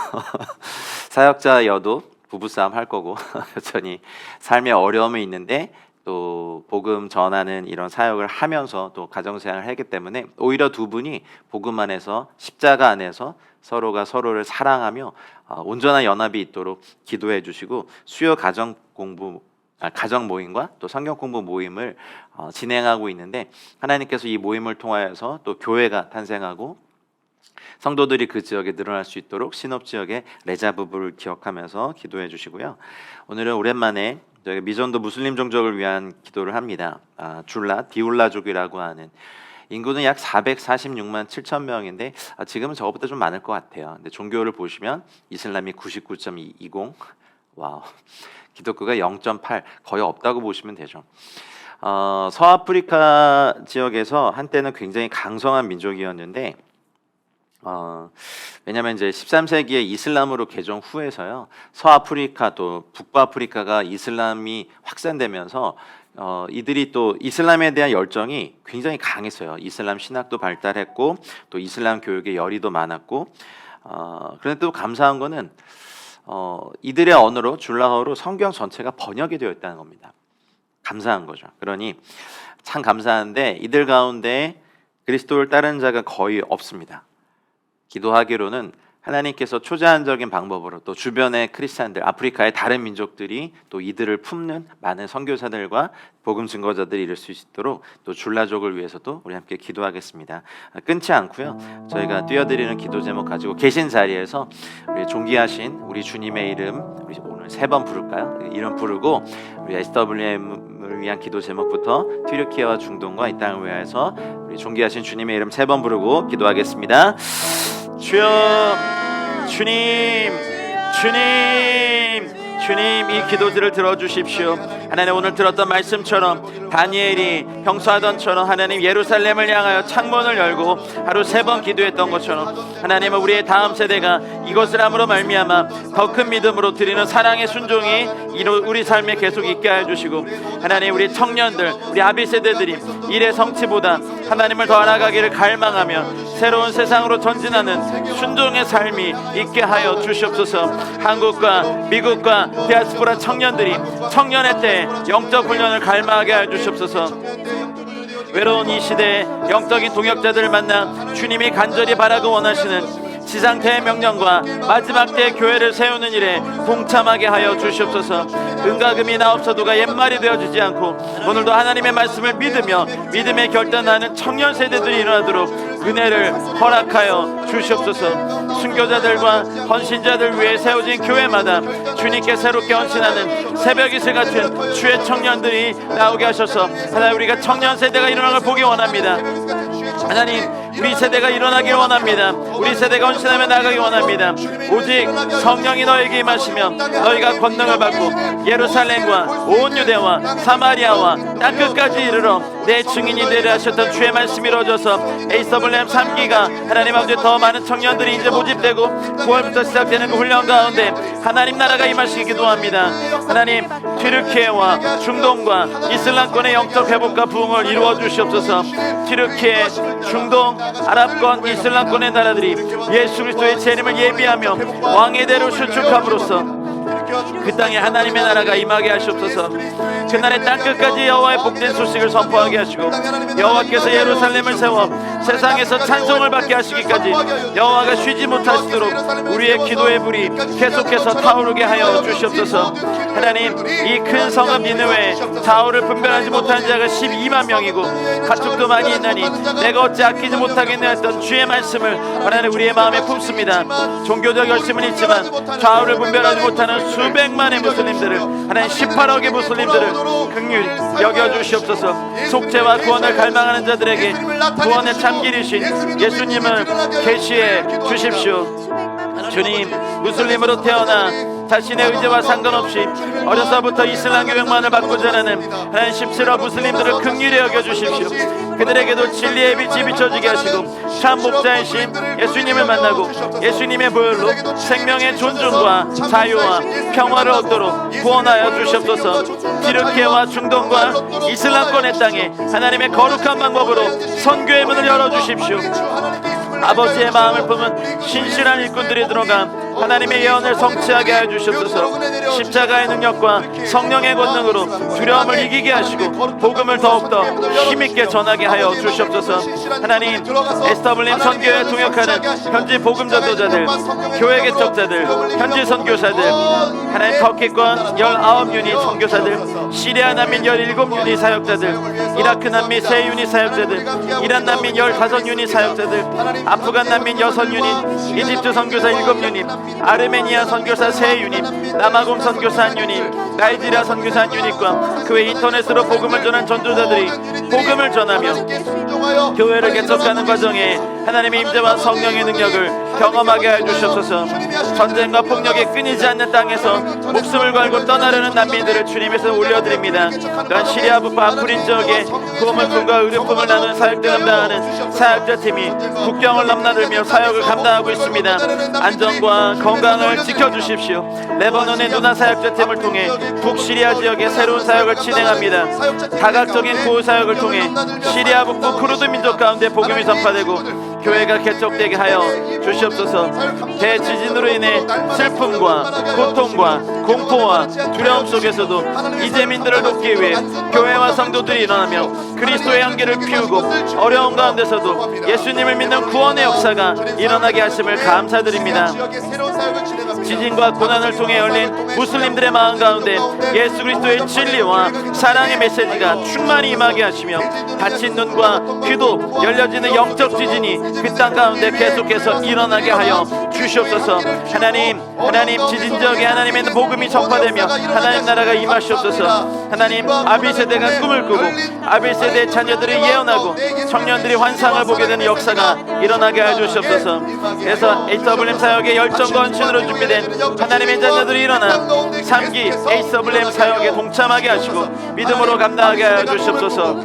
사역자여도 부부싸움 할 거고 여전히 삶에 어려움이 있는데 또 복음 전하는 이런 사역을 하면서 또 가정생활을 하기 때문에 오히려 두 분이 복음 안에서 십자가 안에서 서로가 서로를 사랑하며 온전한 연합이 있도록 기도해 주시고 수요 가정 모임과 또 성경 공부 모임을 진행하고 있는데 하나님께서 이 모임을 통하여서 또 교회가 탄생하고 성도들이 그 지역에 늘어날 수 있도록 신업 지역의 레자 부부를 기억하면서 기도해 주시고요. 오늘은 오랜만에 저희 미전도 무슬림 종족을 위한 기도를 합니다. 디울라족이라고 하는 인구는 약 446만 7천 명인데 지금은 저거보다 좀 많을 것 같아요. 근데 종교를 보시면 이슬람이 99.20, 와우, 기독교가 0.8, 거의 없다고 보시면 되죠. 서아프리카 지역에서 한때는 굉장히 강성한 민족이었는데 왜냐하면 이제 13세기에 이슬람으로 개종 후에서요 서아프리카 또 북부아프리카가 이슬람이 확산되면서 이들이 또 이슬람에 대한 열정이 굉장히 강했어요. 이슬람 신학도 발달했고 또 이슬람 교육에 열의도 많았고 그런데 또 감사한 거는 이들의 언어로 줄라어로 성경 전체가 번역이 되어 있다는 겁니다. 감사한 거죠. 그러니 참 감사한데 이들 가운데 그리스도를 따르는 자가 거의 없습니다. 기도하기로는 하나님께서 초자연적인 방법으로 또 주변의 크리스찬들, 아프리카의 다른 민족들이 또 이들을 품는 많은 선교사들과 복음 증거자들이 이룰 수 있도록 또 줄라족을 위해서도 우리 함께 기도하겠습니다. 끊지 않고요. 저희가 띄워드리는 기도 제목 가지고 계신 자리에서 우리 존귀하신 우리 주님의 이름 우리 오늘 3번 부를까요? 이름 부르고 우리 SWM을 위한 기도 제목부터 튀르키예와 중동과 이 땅을 위하여서 우리 존귀하신 주님의 이름 3번 부르고 기도하겠습니다. 주여, 주님, 이 기도들을 들어주십시오. 하나님 오늘 들었던 말씀처럼 다니엘이 평소하던처럼 하나님 예루살렘을 향하여 창문을 열고 하루 3번 기도했던 것처럼 하나님은 우리의 다음 세대가 이것을 함으로 말미암아 더 큰 믿음으로 드리는 사랑의 순종이 우리 삶에 계속 있게 하여 주시고 하나님 우리 청년들 우리 아비 세대들이 일의 성취보다 하나님을 더 알아가기를 갈망하며 새로운 세상으로 전진하는 순종의 삶이 있게 하여 주시옵소서. 한국과 미국과 디아스포라 청년들이 청년의 때 영적 훈련을 갈망하게 하여 주시옵소서. 외로운 이 시대에 영적인 동역자들을 만나 주님이 간절히 바라고 원하시는 지상 대명령과 마지막 때 교회를 세우는 일에 동참하게 하여 주시옵소서. 은과 금이 나 없어도가 옛말이 되어주지 않고 오늘도 하나님의 말씀을 믿으며 믿음에 결단하는 청년 세대들이 일어나도록 은혜를 허락하여 주시옵소서. 순교자들과 헌신자들 위해 세워진 교회마다 주님께 새롭게 헌신하는 새벽이슬 같은 주의 청년들이 나오게 하셔서 하나님 우리가 청년 세대가 일어나는 걸 보기 원합니다. 하나님 우리 세대가 일어나길 원합니다. 우리 세대가 헌신하며 나가기 원합니다. 오직 성령이 너에게 임하시며 너희가 권능을 받고 예루살렘과 온 유대와 사마리아와 땅끝까지 이르러 내 증인이 되려 하셨던 주의 말씀이 이루어져서 SWM 3기가 하나님 아버지 더 많은 청년들이 이제 모집되고 9월부터 시작되는 그 훈련 가운데 하나님 나라가 임하시기 기도합니다. 하나님 튀르키예와 중동과 이슬람권의 영적 회복과 부흥을 이루어 주시옵소서. 튀르키예, 중동, 아랍권, 이슬람권의 나라들이 예수 그리스도의 재림을 예비하며 왕의 대로 수축함으로써 그 땅에 하나님의 나라가 임하게 하시옵소서. 그날의 땅끝까지 여호와의 복된 소식을 선포하게 하시고 여호와께서 예루살렘을 세워 세상에서 찬송을 받게 하시기까지 여호와가 쉬지 못하시도록 우리의 기도의 불이 계속해서 타오르게 하여 주시옵소서. 하나님 이 큰 성읍 니느웨에 좌우를 분별하지 못하는 자가 12만 명이고 가축도 많이 있나니 내가 어찌 아끼지 못하겠냐 했던 주의 말씀을 하나님 우리의 마음에 품습니다. 종교적 열심은 있지만 좌우를 분별하지 못하는 수백만의 무슬림들을 하나님 18억의 무슬림들을 긍휼히 여겨주시옵소서. 속죄와 구원을 갈망하는 자들에게 구원의 참길이신 예수님을 계시해 주십시오. 주님 무슬림으로 태어나 자신의 의지와 상관없이 어려서부터 이슬람 교육만을 받고 자라는 하나님 17억 무슬림들을 긍휼히 여겨주십시오. 그들에게도 진리의 빛이 비춰지게 하시고 참 목자이신 예수님을 만나고 예수님의 보혈로 생명의 존중과 자유와 평화를 얻도록 구원하여 주시옵소서. 디르키예와 중동과 이슬람권의 땅에 하나님의 거룩한 방법으로 선교의 문을 열어주십시오. 아버지의 마음을 품은 신실한 일꾼들이 들어가 하나님의 예언을 성취하게 하여 주시옵소서. 십자가의 능력과 성령의 권능으로 두려움을 이기게 하시고 복음을 더욱더 힘있게 전하게 하여 주시옵소서. 하나님, SWM 선교에 동역하는 현지 복음 전도자들, 교회 개척자들, 현지 선교사들, 하나님 터키권 19유닛 선교사들, 시리아 난민 17유닛 사역자들, 이라크 난민 3유닛 사역자들, 이란 난민 15유닛 사역자들, 아프간 난민 6유닛, 이집트 선교사 7유닛, 아르메니아 선교사 3유닛, 남아공 선교사 1유닛, 나이지리아 선교사 1유닛과 그 외 인터넷으로 복음을 전한 전도자들이 복음을 전하며 교회를 개척하는 과정에 하나님의 임재와 성령의 능력을 경험하게 해 주시옵소서. 전쟁과 폭력이 끊이지 않는 땅에서 목숨을 걸고 떠나려는 난민들을 주님에서 올려드립니다. 또한 시리아 북부 아프린 지역에 구호물품과 의료품을 나누는 사역들 감당하는 사역자팀이 국경을 넘나들며 사역을 감당하고 있습니다. 안전과 건강을 지켜주십시오. 레바논의 누나 사역자팀을 통해 북시리아 지역에 새로운 사역을 진행합니다. 다각적인 구호 사역을 통해 시리아 북부 쿠르드 민족 가운데 복음이 전파되고 교회가 개척되게 하여 주시옵소서. 대지진으로 인해 슬픔과 고통과 공포와 두려움 속에서도 이재민들을 돕기 위해 교회와 성도들이 일어나며 그리스도의 향기를 피우고 어려운 가운데서도 예수님을 믿는 구원의 역사가 일어나게 하심을 감사드립니다. 지진과 고난을 통해 열린 무슬림들의 마음 가운데 예수 그리스도의 진리와 사랑의 메시지가 충만히 임하게 하시며 닫힌 눈과 귀도 열려지는 영적 지진이 그 땅 가운데 계속해서 일어나게 하여 주시옵소서. 하나님 지진 지역에 하나님의 복음이 전파되며 하나님 나라가 임하시옵소서. 하나님, 아빌세대가 꿈을 꾸고 아빌세대의 자녀들이 예언하고 청년들이 환상을 보게 되는 역사가 일어나게 하여 주시옵소서. 그래서 HWM 사역의 열정과 헌신으로 준비된 하나님의 자녀들이 일어나 3기 HWM 사역에 동참하게 하시고 믿음으로 감당하게 하여 주시옵소서.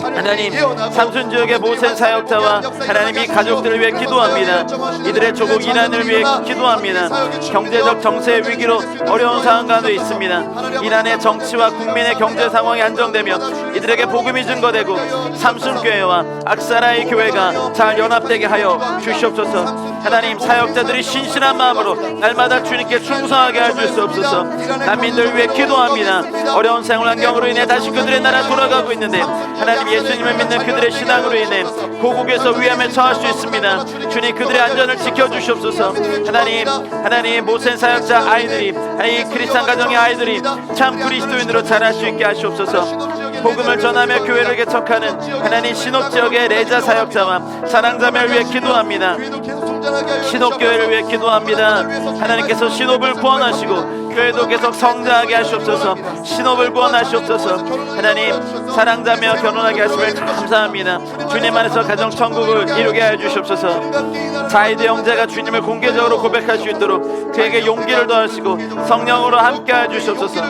하나님, 삼순 지역의 모센 사역자와 하나님이 가족들을 위해 기도합니다. 이들의 조국 이란을 위해 기도합니다. 경제적 정세의 위기로 어려운 상황 가운데 있습니다. 이란의 정치와 국민의 경제 상황이 안정되며 이들에게 복음이 증거되고 삼순교회와 악사라의 교회가 잘 연합되게 하여 주시옵소서. 하나님, 사역자들이 신실한 마음으로 날마다 주님께 충성하게 할 수 없소서. 난민들 위해 기도합니다. 어려운 생활 환경으로 인해 다시 그들의 나라 돌아가고 있는데 하나님, 예수님을 믿는 그들의 신앙으로 인해 고국에서 위험에 처할 수 있습니다. 주님, 그들의 안전을 지켜주시옵소서. 하나님 모센 사역자 아이들이, 이 크리스찬 가정의 아이들이 참 그리스도인으로 자랄 수 있게 하시옵소서. 복음을 전하며 교회를 개척하는 하나님 신옥 지역의 레자 사역자와 사랑자매를 위해 기도합니다. 신옥교회를 위해 기도합니다. 하나님께서 신옥을 구원하시고 교회도 계속 성장하게 하시옵소서. 신옥을 구원하시옵소서. 하나님, 사랑자며 결혼하게 하심을 감사합니다. 주님 안에서 가정천국을 이루게 하여 주시옵소서. 자이드 형제가 주님을 공개적으로 고백할 수 있도록 그에게 용기를 더하시고 성령으로 함께 하여 주시옵소서.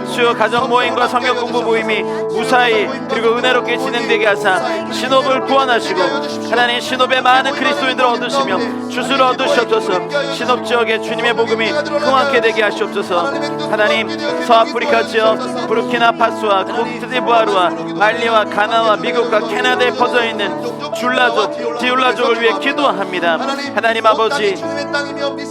수요 가정 모임과 성경 공부 모임이 무사히 그리고 은혜롭게 진행되게 하사 신옥을 구원하시고 하나님, 신옥의 많은 그리스도인들을 얻으시며 주수를 얻으시옵소서. 신옥 지역에 주님의 복음이 흥하게 되게 하시옵소서. 하나님, 서아프리카 지역 부르키나파소와 코트디부아르와 말리와 가나와 미국과 캐나다에 퍼져있는 줄라족, 디울라족을 위해 기도합니다. 하나님 아버지,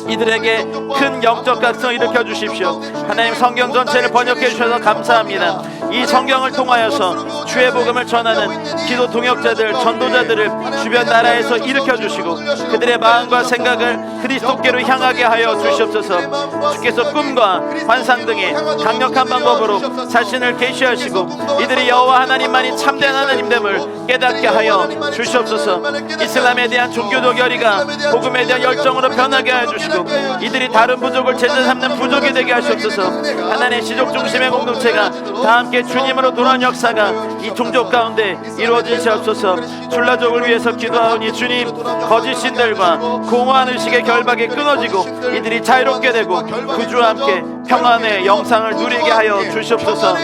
이들에게 큰 영적 각성을 일으켜 주십시오. 하나님, 성경 전체를 번역해 주셔서 감사합니다. 이 성경을 통하여서 주의 복음을 전하는 기도 동역자들, 전도자들을 주변 나라에서 일으켜 주시고 그들의 마음과 생각을 그리스도께로 향하게 하여 주시옵소서. 주께서 꿈과 환상 등의 강력한 방법으로 자신을 계시하시고 이들이 여호와 하나님만이 참된 하나님됨을 깨닫게 하여 주시옵소서. 이슬람에 대한 종교적 열의가 복음에 대한 열정으로 변하게 하여 주시고 이들이 다른 부족을 제자 삼는 부족이 되게 하시옵소서. 하나님의 시족 중심의 공동체가 다 함께 주님으로 돌아온 역사가 이 종족 가운데 이루어지시옵소서. 출라족을 위해서 기도하오니 주님, 거짓 신들과 공허한 의식의 결박이 끊어지고 이들이 자유롭게 되고 구주와 함께 평안의 영상을 누리게 하여 주시옵소서.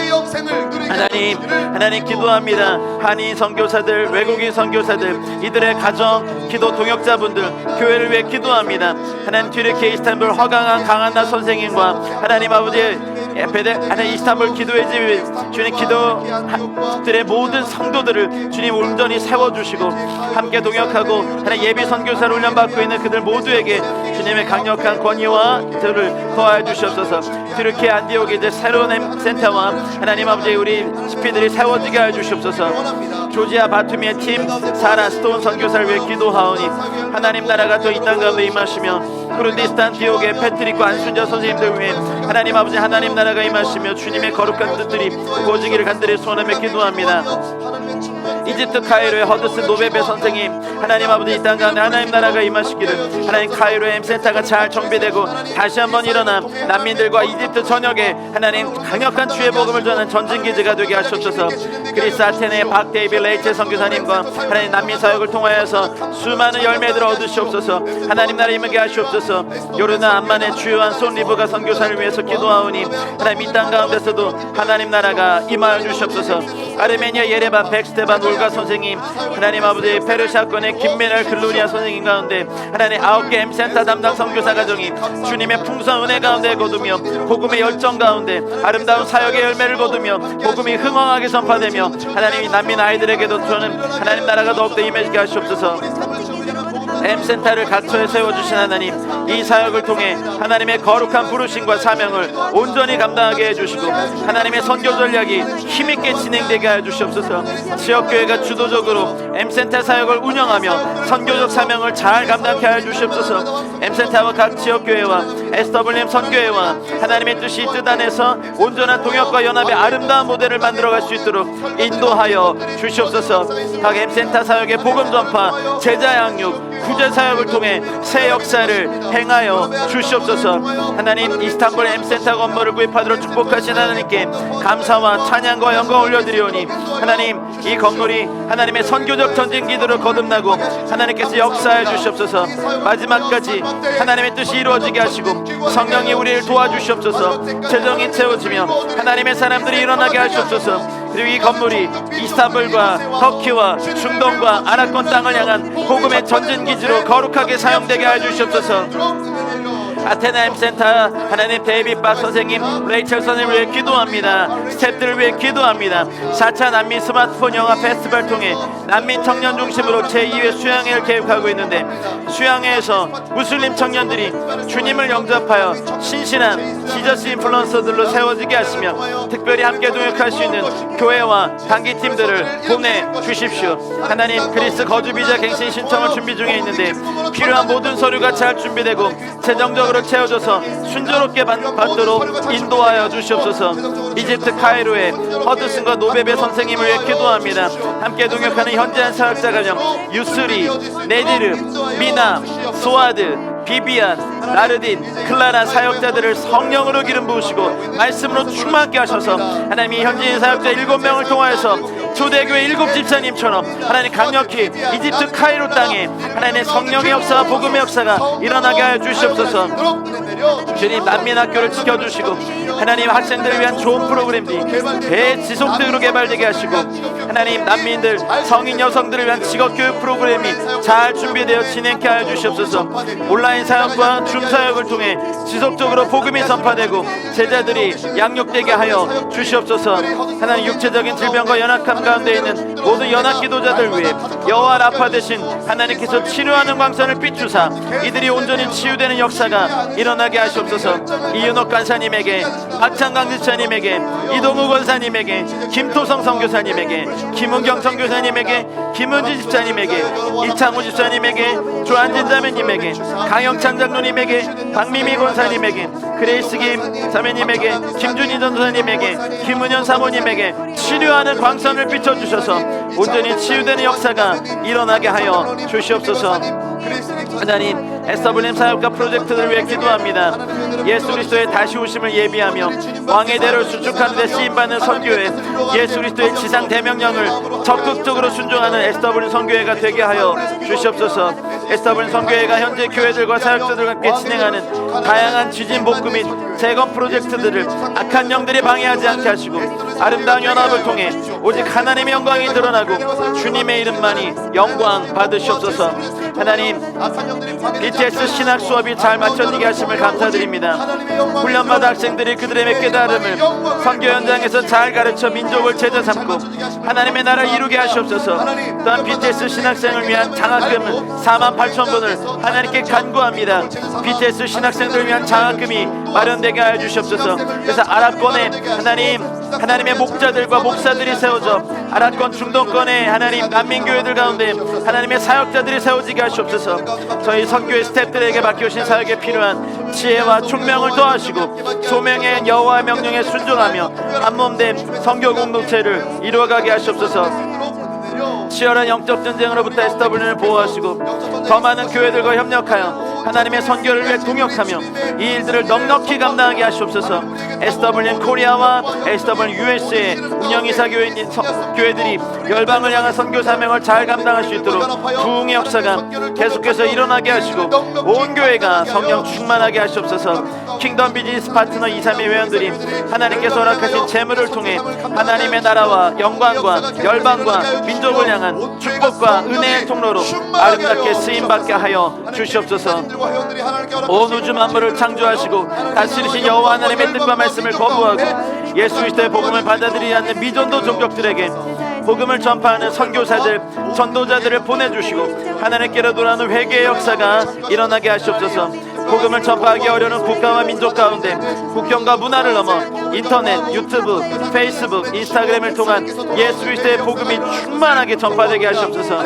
하나님 기도합니다. 한인 선교사들, 외국인 선교사들, 이들의 가정, 기도 동역자분들, 교회를 위해 기도합니다. 하나님 튀르키예 이스탄불 허강한 강한나 선생님과 하나님 아버지 하나님 이스탄불 기도의 집 주님 기도들의 모든 성도들을 주님 온전히 세워주시고 함께 동역하고 하나님 예비 선교사를 훈련받고 있는 그들 모두에게 주님의 강력한 권위와 들을 더하여 주시옵소서. 튀르키예 안디옥에 이제 새로운 센터와 하나님 아버지 우리 CP들이 세워지게 하여 주시옵소서. 조지아 바투미의 팀 사라 스톤 선교사를 위해 기도하오니 하나님 나라가 또 이 땅 가운데 임하시며 쿠르디스탄 디옥의 패트릭과 안순자 선생님들 위해 하나님 아버지 하나님 나라가 임하시며 주님의 거룩한 뜻들이 보지기를 간절히 소원하며 기도합니다. 이집트 카이로의 허드슨 노베베 선생님 하나님 아버지 이 땅 가운데 하나님 나라가 임하시기를 하나님 카이로의 M센터가 잘 정비되고 다시 한번 일어난 난민들과 이집트 전역에 하나님 강력한 주의 복음을 전하는 전진기지가 되게 하시옵소서. 그리스 아테네의 박데이비 레이첼 선교사님과 하나님 난민 사역을 통하여서 수많은 열매들을 얻으시옵소서. 하나님 나라 임하게 하시옵소서. 요르단 암만의 주요한 손 리브가 선교사를 위해서 기도하오니 하나님 이 땅 가운데서도 하나님 나라가 임하여 주시옵소서. 아르메니아 예레반 백스테반 울가 선생님 하나님 아버지 페르시아권의 김메랄 글루리아 선생님 가운데 하나님 9개 M센터 담당 선교사 가정이 주님의 풍성한 은혜 가운데 거두며 복음의 열정 가운데 아름다운 사역의 열매를 거두며 복음이 흥황하게 전파되며 하나님이 난민 아이들에게도 저는 하나님 나라가 더욱더 임하게 하시옵소서. M센터를 각처에 세워주신 하나님, 이 사역을 통해 하나님의 거룩한 부르심과 사명을 온전히 감당하게 해주시고 하나님의 선교 전략이 힘있게 진행되게 하여 주시옵소서. 지역교회가 주도적으로 M센터 사역을 운영하며 선교적 사명을 잘 감당케 하여 주시옵소서. M센터와 각 지역교회와 SWM 선교회와 하나님의 뜻이 뜻 안에서 온전한 동역과 연합의 아름다운 모델을 만들어갈 수 있도록 인도하여 주시옵소서. 각 M센터 사역의 복음 전파, 제자 양육, 구제 사역을 통해 새 역사를 행하여 주시옵소서. 하나님 이스탄불 M센터 건물을 구입하도록 축복하신 하나님께 감사와 찬양과 영광 올려드리오니 하나님 이 건물이 하나님의 선교적 전진기도를 거듭나고 하나님께서 역사해 주시옵소서. 마지막까지 하나님의 뜻이 이루어지게 하시고 성령이 우리를 도와주시옵소서. 재정이 채워지며 하나님의 사람들이 일어나게 하시옵소서. 그리고 이 건물이 이스탄불과 터키와 중동과 아랍권 땅을 향한 복음의 전진기지로 거룩하게 사용되게 해주시옵소서. 아테나 M센터 하나님 데이빗 박 선생님, 레이첼 선생님을 위해 기도합니다. 스태프들을 위해 기도합니다. 4차 난민 스마트폰 영화 페스티벌 통해 난민 청년 중심으로 제2회 수양회를 계획하고 있는데 수양회에서 무슬림 청년들이 주님을 영접하여 신실한 지저스 인플루언서들로 세워지게 하시며 특별히 함께 동역할 수 있는 교회와 단기팀들을 보내주십시오. 하나님 그리스 거주 비자 갱신 신청을 준비 중에 있는데 필요한 모든 서류가 잘 준비되고 재정적으로 채워져서 순조롭게 받도록 인도하여 주시옵소서. 이집트 카이로의 허드슨과 노베베 선생님을 위해 기도합니다. 함께 동역하는 현지한 사역자 가정 유스리, 네디르, 미나, 소아드, 비비안, 나르딘, 클라라 사역자들을 성령으로 기름 부으시고 말씀으로 충만케 하셔서 하나님이 현지인 사역자 7명을 통하여서 초대교회 7 집사님처럼 하나님 강력히 이집트 카이로 땅에 하나님의 성령의 역사와 복음의 역사가 일어나게 하여 주시옵소서. 주님 난민 학교를 지켜주시고 하나님 학생들을 위한 좋은 프로그램들이 대지속적으로 개발되게 하시고 하나님 난민들 성인 여성들을 위한 직업교육 프로그램이 잘 준비되어 진행케 하여 주시옵소서. 온라인 사역과 줌 사역을 통해 지속적으로 복음이 전파되고 제자들이 양육되게 하여 주시옵소서. 하나님 육체적인 질병과 연약함 가운데 있는 모든 연합 기도자들 위해 여호와 라파 되신 하나님께서 치료하는 광선을 비추사 이들이 온전히 치유되는 역사가 일어나게 하시옵소서. 이윤옥 간사님에게, 박창강 지사님에게, 이동우 권사님에게, 김토성 선교사님에게, 김은경 선교사님에게, 김은지 집사님에게, 이창우 집사님에게, 조한진 자매님에게, 강영찬 장로님에게, 박미미 권사님에게, 그레이스 김 자매님에게, 김준희 전도사님에게, 김은현 사모님에게 치료하는 광선을 비춰주셔서 온전히 치유되는 역사가 일어나게 하여 주시옵소서. 하나님 SWM 사역과 프로젝트를 위해 기도합니다. 예수 그리스도의 다시 오심을 예비하며 왕의 대를 수축하는 데 쓰임받는 선교회, 예수 그리스도의 지상 대명령을 적극적으로 순종하는 SW 선교회가 되게 하여 주시옵소서. SW 선교회가 현재 교회들과 사역자들과 함께 진행하는 다양한 지진 복구 및 재건 프로젝트들을 악한 영들이 방해하지 않게 하시고 아름다운 연합을 통해 오직 하나님의 영광이 드러나고 주님의 이름만이 영광 받으시옵소서. 하나님, BTS 신학 수업이 잘 마쳐지게 하심을 감사드립니다. 훈련받은 학생들이 그들의 깨달음을 선교 현장에서 잘 가르쳐 민족을 제자 삼고 하나님의 나라를 이루게 하시옵소서. 또한 BTS 신학생을 위한 장학금 48,000원을 하나님께 간구합니다. BTS 신학생들을 위한 장학금이 마련되게 하여 주시옵소서. 그래서 아랍권에 하나님의 목자들과 목사들이 세워져 아랍권 중동권에 하나님 난민교회들 가운데 하나님의 사역자들이 세워지게 하시옵소서. 저희 선교회 스태프들에게 맡겨주신 사역에 필요한 지혜와 총명을 더하시고 소명의 여호와의 명령에 순종하며 한몸된 선교 공동체를 이루어가게 하시옵소서. 치열한 영적 전쟁으로부터 SW를 보호하시고 더 많은 교회들과 협력하여 하나님의 선교를 위해 동역하며 이 일들을 넉넉히 감당하게 하시옵소서. SW 코리아와 SW USA 운영이사 교회들이 열방을 향한 선교 사명을 잘 감당할 수 있도록 부흥의 역사가 계속해서 일어나게 하시고 온 교회가 성령 충만하게 하시옵소서. 킹덤 비즈니스 파트너 232 회원들이 하나님께서 허락하신 재물을 통해 하나님의 나라와 영광과 열방과 민족을 향한 축복과 은혜의 통로로 아름답게 쓰임받게 하여 주시옵소서. 온 우주 만물을 창조하시고 다스리신 여호와 하나님의 뜻과 말씀을 거부하고 예수 그리스도의 복음을 받아들이지 않는 미전도 종족들에게 복음을 전파하는 선교사들, 전도자들을 보내주시고 하나님께로 돌아오는 회개의 역사가 일어나게 하시옵소서. 복음을 전파하기 어려운 국가와 민족 가운데 국경과 문화를 넘어 인터넷, 유튜브, 페이스북, 인스타그램을 통한 예수 그리스도의 복음이 충만하게 전파되게 하시옵소서.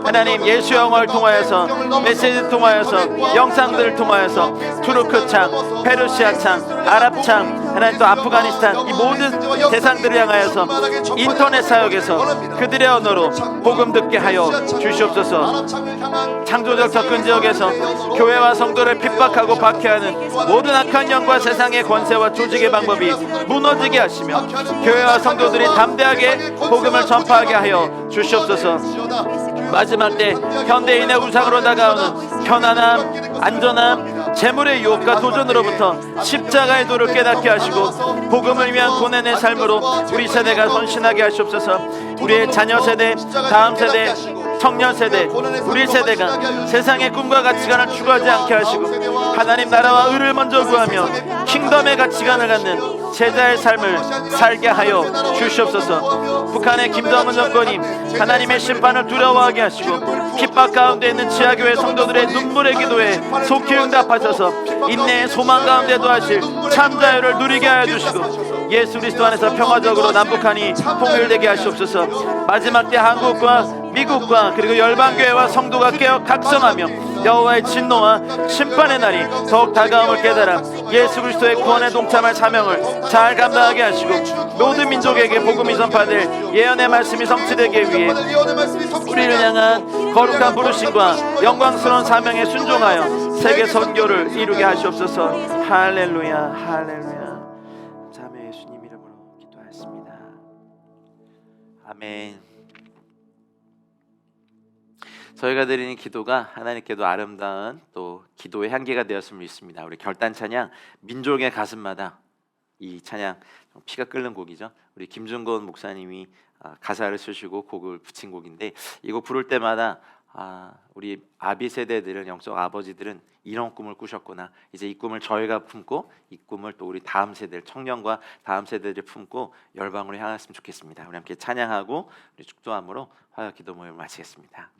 하나님, 예수 영어를 통하여서 메시지를 통하여서 영상들을 통하여서 투르크 창, 페르시아 창, 아랍 창, 하나님 또 아프가니스탄 이 모든 대상들을 향하여서 인터넷 사역에서 그들의 언어로 복음 듣게 하여 주시옵소서. 창조적 접근 지역에서 교회와 성도를 핍박하고 박해하는 모든 악한 영과 세상의 권세와 조직의 방법이 무너지게 하시며 교회와 성도들이 담대하게 복음을 전파하게 하여 주시옵소서. 마지막 때 현대인의 우상으로 다가오는 편안함, 안전함, 재물의 유혹과 도전으로부터 십자가의 도를 깨닫게 하시고 복음을 위한 고난의 삶으로 우리 세대가 헌신하게 하시옵소서. 우리의 자녀 세대, 다음 세대, 청년 세대, 우리 세대가 세상의 꿈과 가치관을 추구하지 않게 하시고 하나님 나라와 의를 먼저 구하며 킹덤의 가치관을 갖는 제자의 삶을 살게 하여 주시옵소서. 북한의 김정은 정권이 하나님의 심판을 두려워하게 하시고 핍박 가운데 있는 지하교회 성도들의 눈물의 기도에 속히 응답하셔서 인내의 소망 가운데도 하실 참 자유를 누리게 하여 주시고 예수 그리스도 안에서 평화적으로 남북한이 통일되게 하시옵소서. 마지막 때 한국과 미국과 그리고 열방교회와 성도가 깨어 각성하며 여호와의 진노와 심판의 날이 더욱 다가옴을 깨달아 예수 그리스도의 구원에 동참할 사명을 잘 감당하게 하시고 모든 민족에게 복음이 전파될 예언의 말씀이 성취되기 위해 우리를 향한 거룩한 부르심과 영광스러운 사명에 순종하여 세계 선교를 이루게 하시옵소서. 할렐루야, 할렐루야. 감사하며 예수님 이름으로 기도하였습니다. 아멘. 저희가 드리는 기도가 하나님께도 아름다운 또 기도의 향기가 되었으면 믿습니다. 우리 결단 찬양 민족의 가슴마다, 이 찬양 피가 끓는 곡이죠. 우리 김준건 목사님이 가사를 쓰시고 곡을 붙인 곡인데 이 곡 부를 때마다 우리 아비 세대들은, 영적 아버지들은 이런 꿈을 꾸셨구나. 이제 이 꿈을 저희가 품고 이 꿈을 또 우리 다음 세대, 청년과 다음 세대들이 품고 열방으로 향했으면 좋겠습니다. 우리 함께 찬양하고 우리 축도함으로 화요 기도 모임을 마치겠습니다.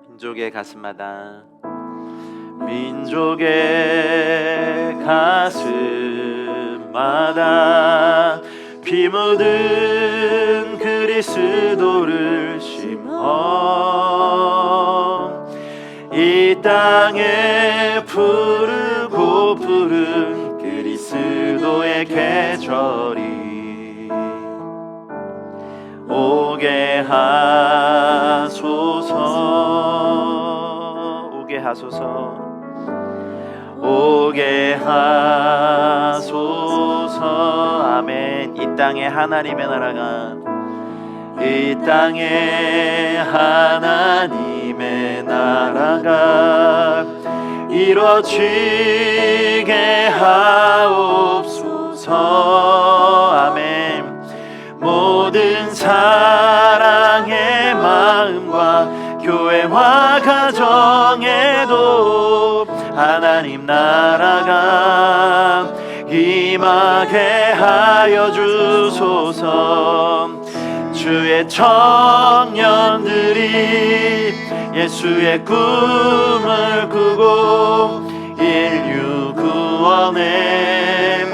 민족의 가슴마다, 민족의 가슴마다 피 묻은 그리스도를 심어 이 땅에 푸르고 푸른 그리스도의 계절이 하소서. 오게 하소서. 오게 하소서. 아멘. 이 땅에 하나님의 나라가, 이 땅에 하나님의 나라가 이루어지게 하옵소서. 아멘. 모든 사랑의 마음과 교회와 가정에도 하나님 나라가 임하게 하여 주소서. 주의 청년들이 예수의 꿈을 꾸고 인류 구원의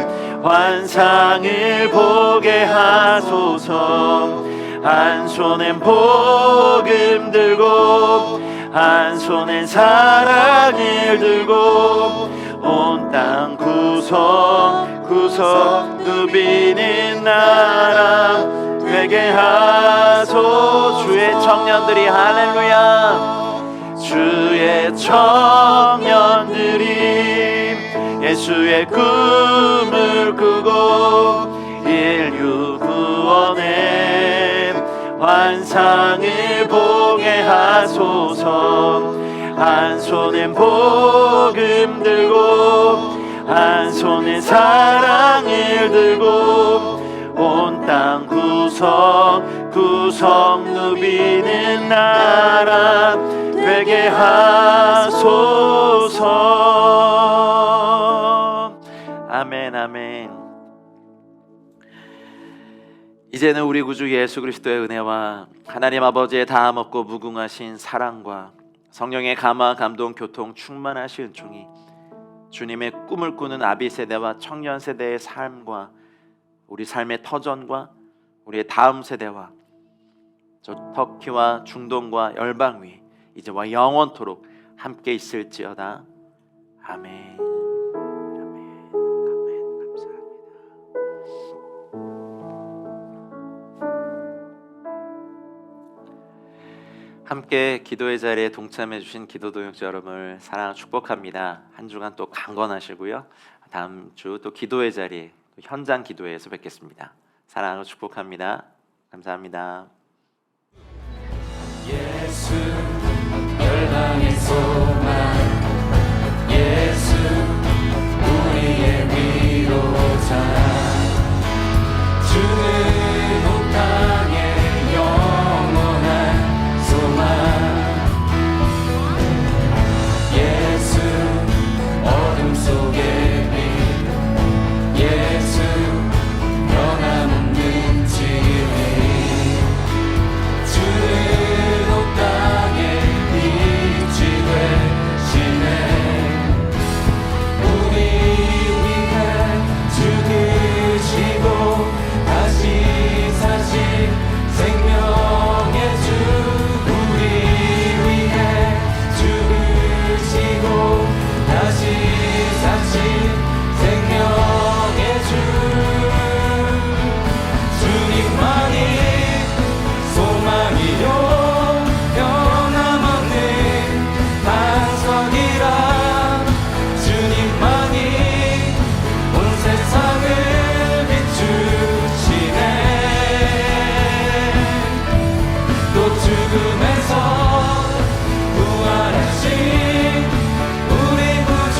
환상을 보게 하소서. 한 손엔 복음 들고 한 손엔 사랑을 들고 온 땅 구석구석 누비는 나라 되게 하소. 주의 청년들이 할렐루야. 주의 청년들이 예수의 꿈을 꾸고 인류 구원의 환상을 보게 하소서. 한 손엔 복음 들고 한 손엔 사랑을 들고 온 땅 구석구석 누비는 나라 되게 하소서. 아멘 아멘. 이제는 우리 구주 예수 그리스도의 은혜와 하나님 아버지의 다함 없고 무궁하신 사랑과 성령의 감화 감동 교통 충만하신 은총이 주님의 꿈을 꾸는 아비 세대와 청년 세대의 삶과 우리 삶의 터전과 우리의 다음 세대와 저 터키와 중동과 열방 위 이제와 영원토록 함께 있을지어다. 아멘. 아멘. 아멘. 감사합니다. 함께 기도의 자리에 동참해 주신 기도 동역자 여러분을 사랑하고 축복합니다. 한 주간 또 강건하시고요. 다음 주 또 기도의 자리에 현장 기도회에서 뵙겠습니다. 사랑하고 축복합니다. 감사합니다. 예수 열방의 소망, 예수 우리의 위로자, 주는 온 땅의 영원한 소망, 예수 어둠 속의 빛, 예수 변함없는 진리, 주는 온 땅에 빛이 되시네. 우리 위해 죽으시고 다시 사신 생명의 주, 우리 위해 죽으시고 다시 사신 생명의 주, 주님만이 소망이요 변함없는 반석이라, 주님만이 온 세상을 비추시네. 또 죽음에서 부활하신 우리 구주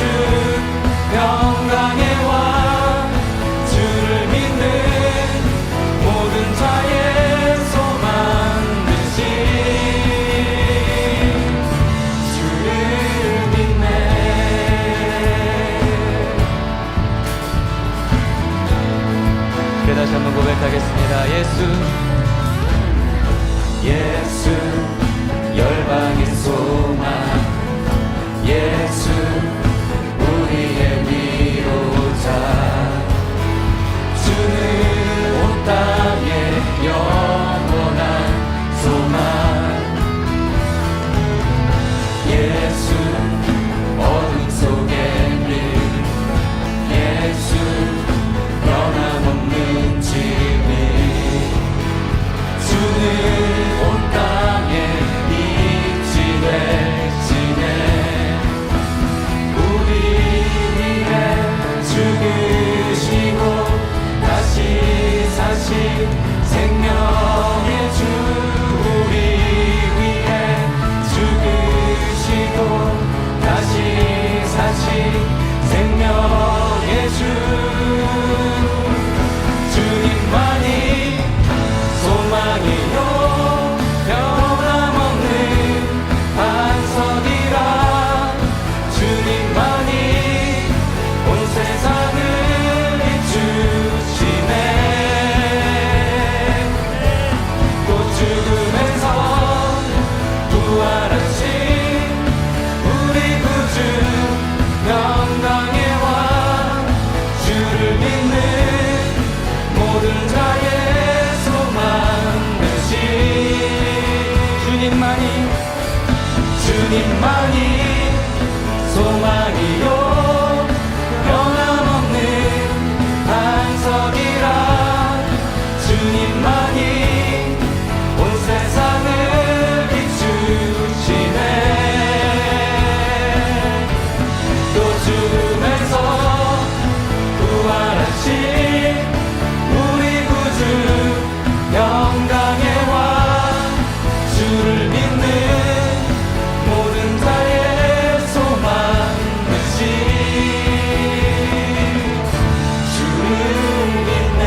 평강의 왕, 주를 믿는 모든 자의 소망 되신 주를 믿네. 다시 한번 고백하겠습니다. 예수 열방의 소망, 예수 우리의 위로자, 주는 온 땅의 영원한 소망, 예수 어둠 속의 빛, 예수 변함없는 진리, 주는 온 모든 자의 소망 되신 주님만이 소망이요 변함없는 반석이라 주님만이 온 세상을 비추시네 또 죽음에서 부활하신 우리 구주 영광의 왕 주를 믿는 모든 자의 소망 되신 주를 믿네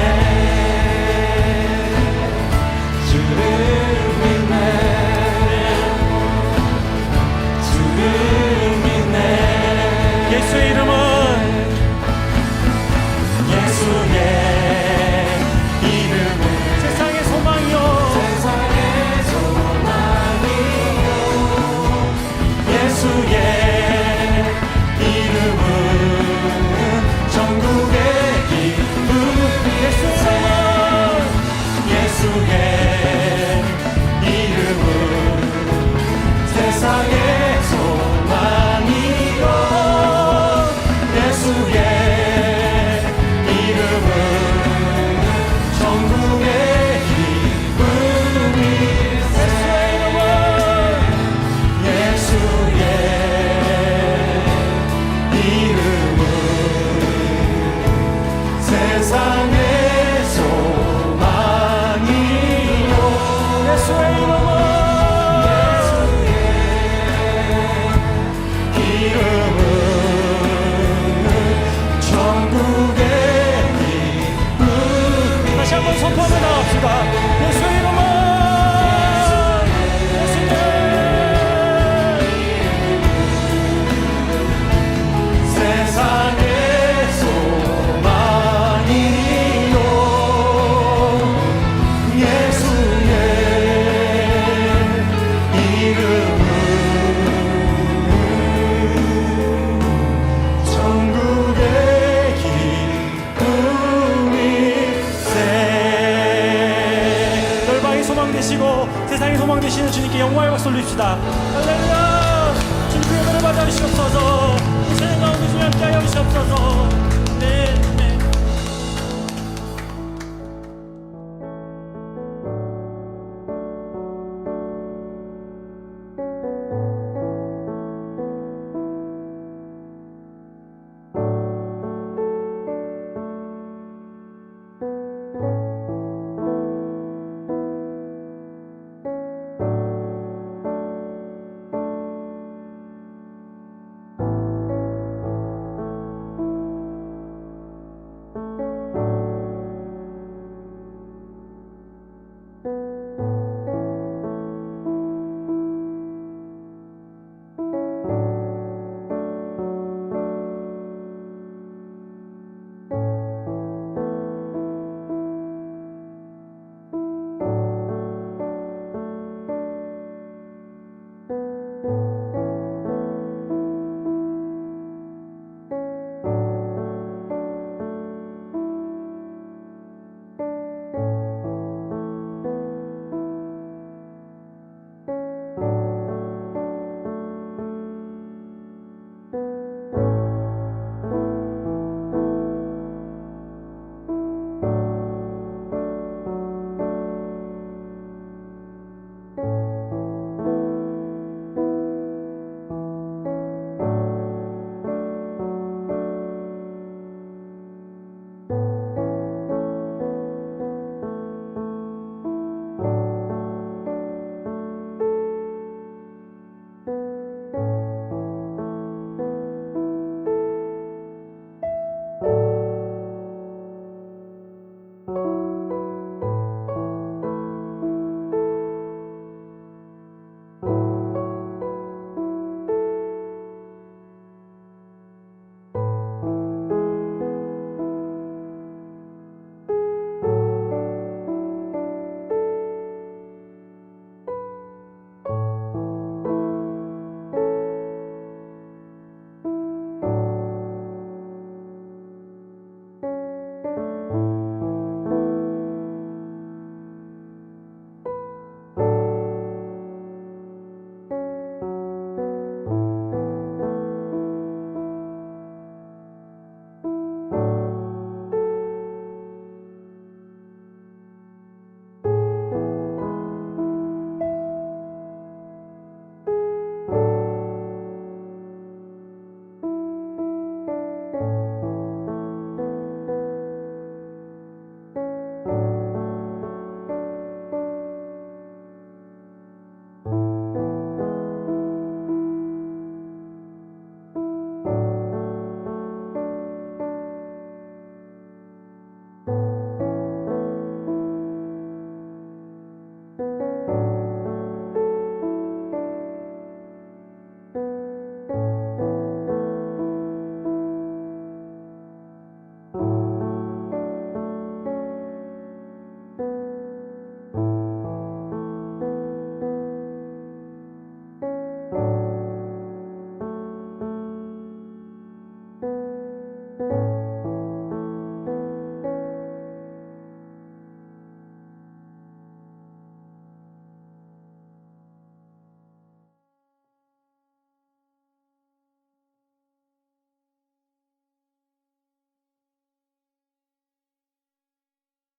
주를 믿네 예수의 이름은 예수의 이름은 세상의 소망이요 세상의 소망이요 예수의 이름은 전국의 기쁨 예수의 이름은 세상의 소망이요 예수의 이름은 전국의 기쁨이 예수의 이름은 세상의 소망이요 예수의 이름은 전국의 기쁨이 다시 한번 선포하며 나갑시다. 예수의 이름은 세상의 소망이요 예수의 이름은 전국의 기쁨일세 열방의 소망 되시고 세상의 소망 되시는 주님께 영광의 박수 올립시다. 할렐루야. 주님의 은혜를 받아 주시옵소서. 이 세상 가운데 주님 함께 하여 주시옵소서. 네.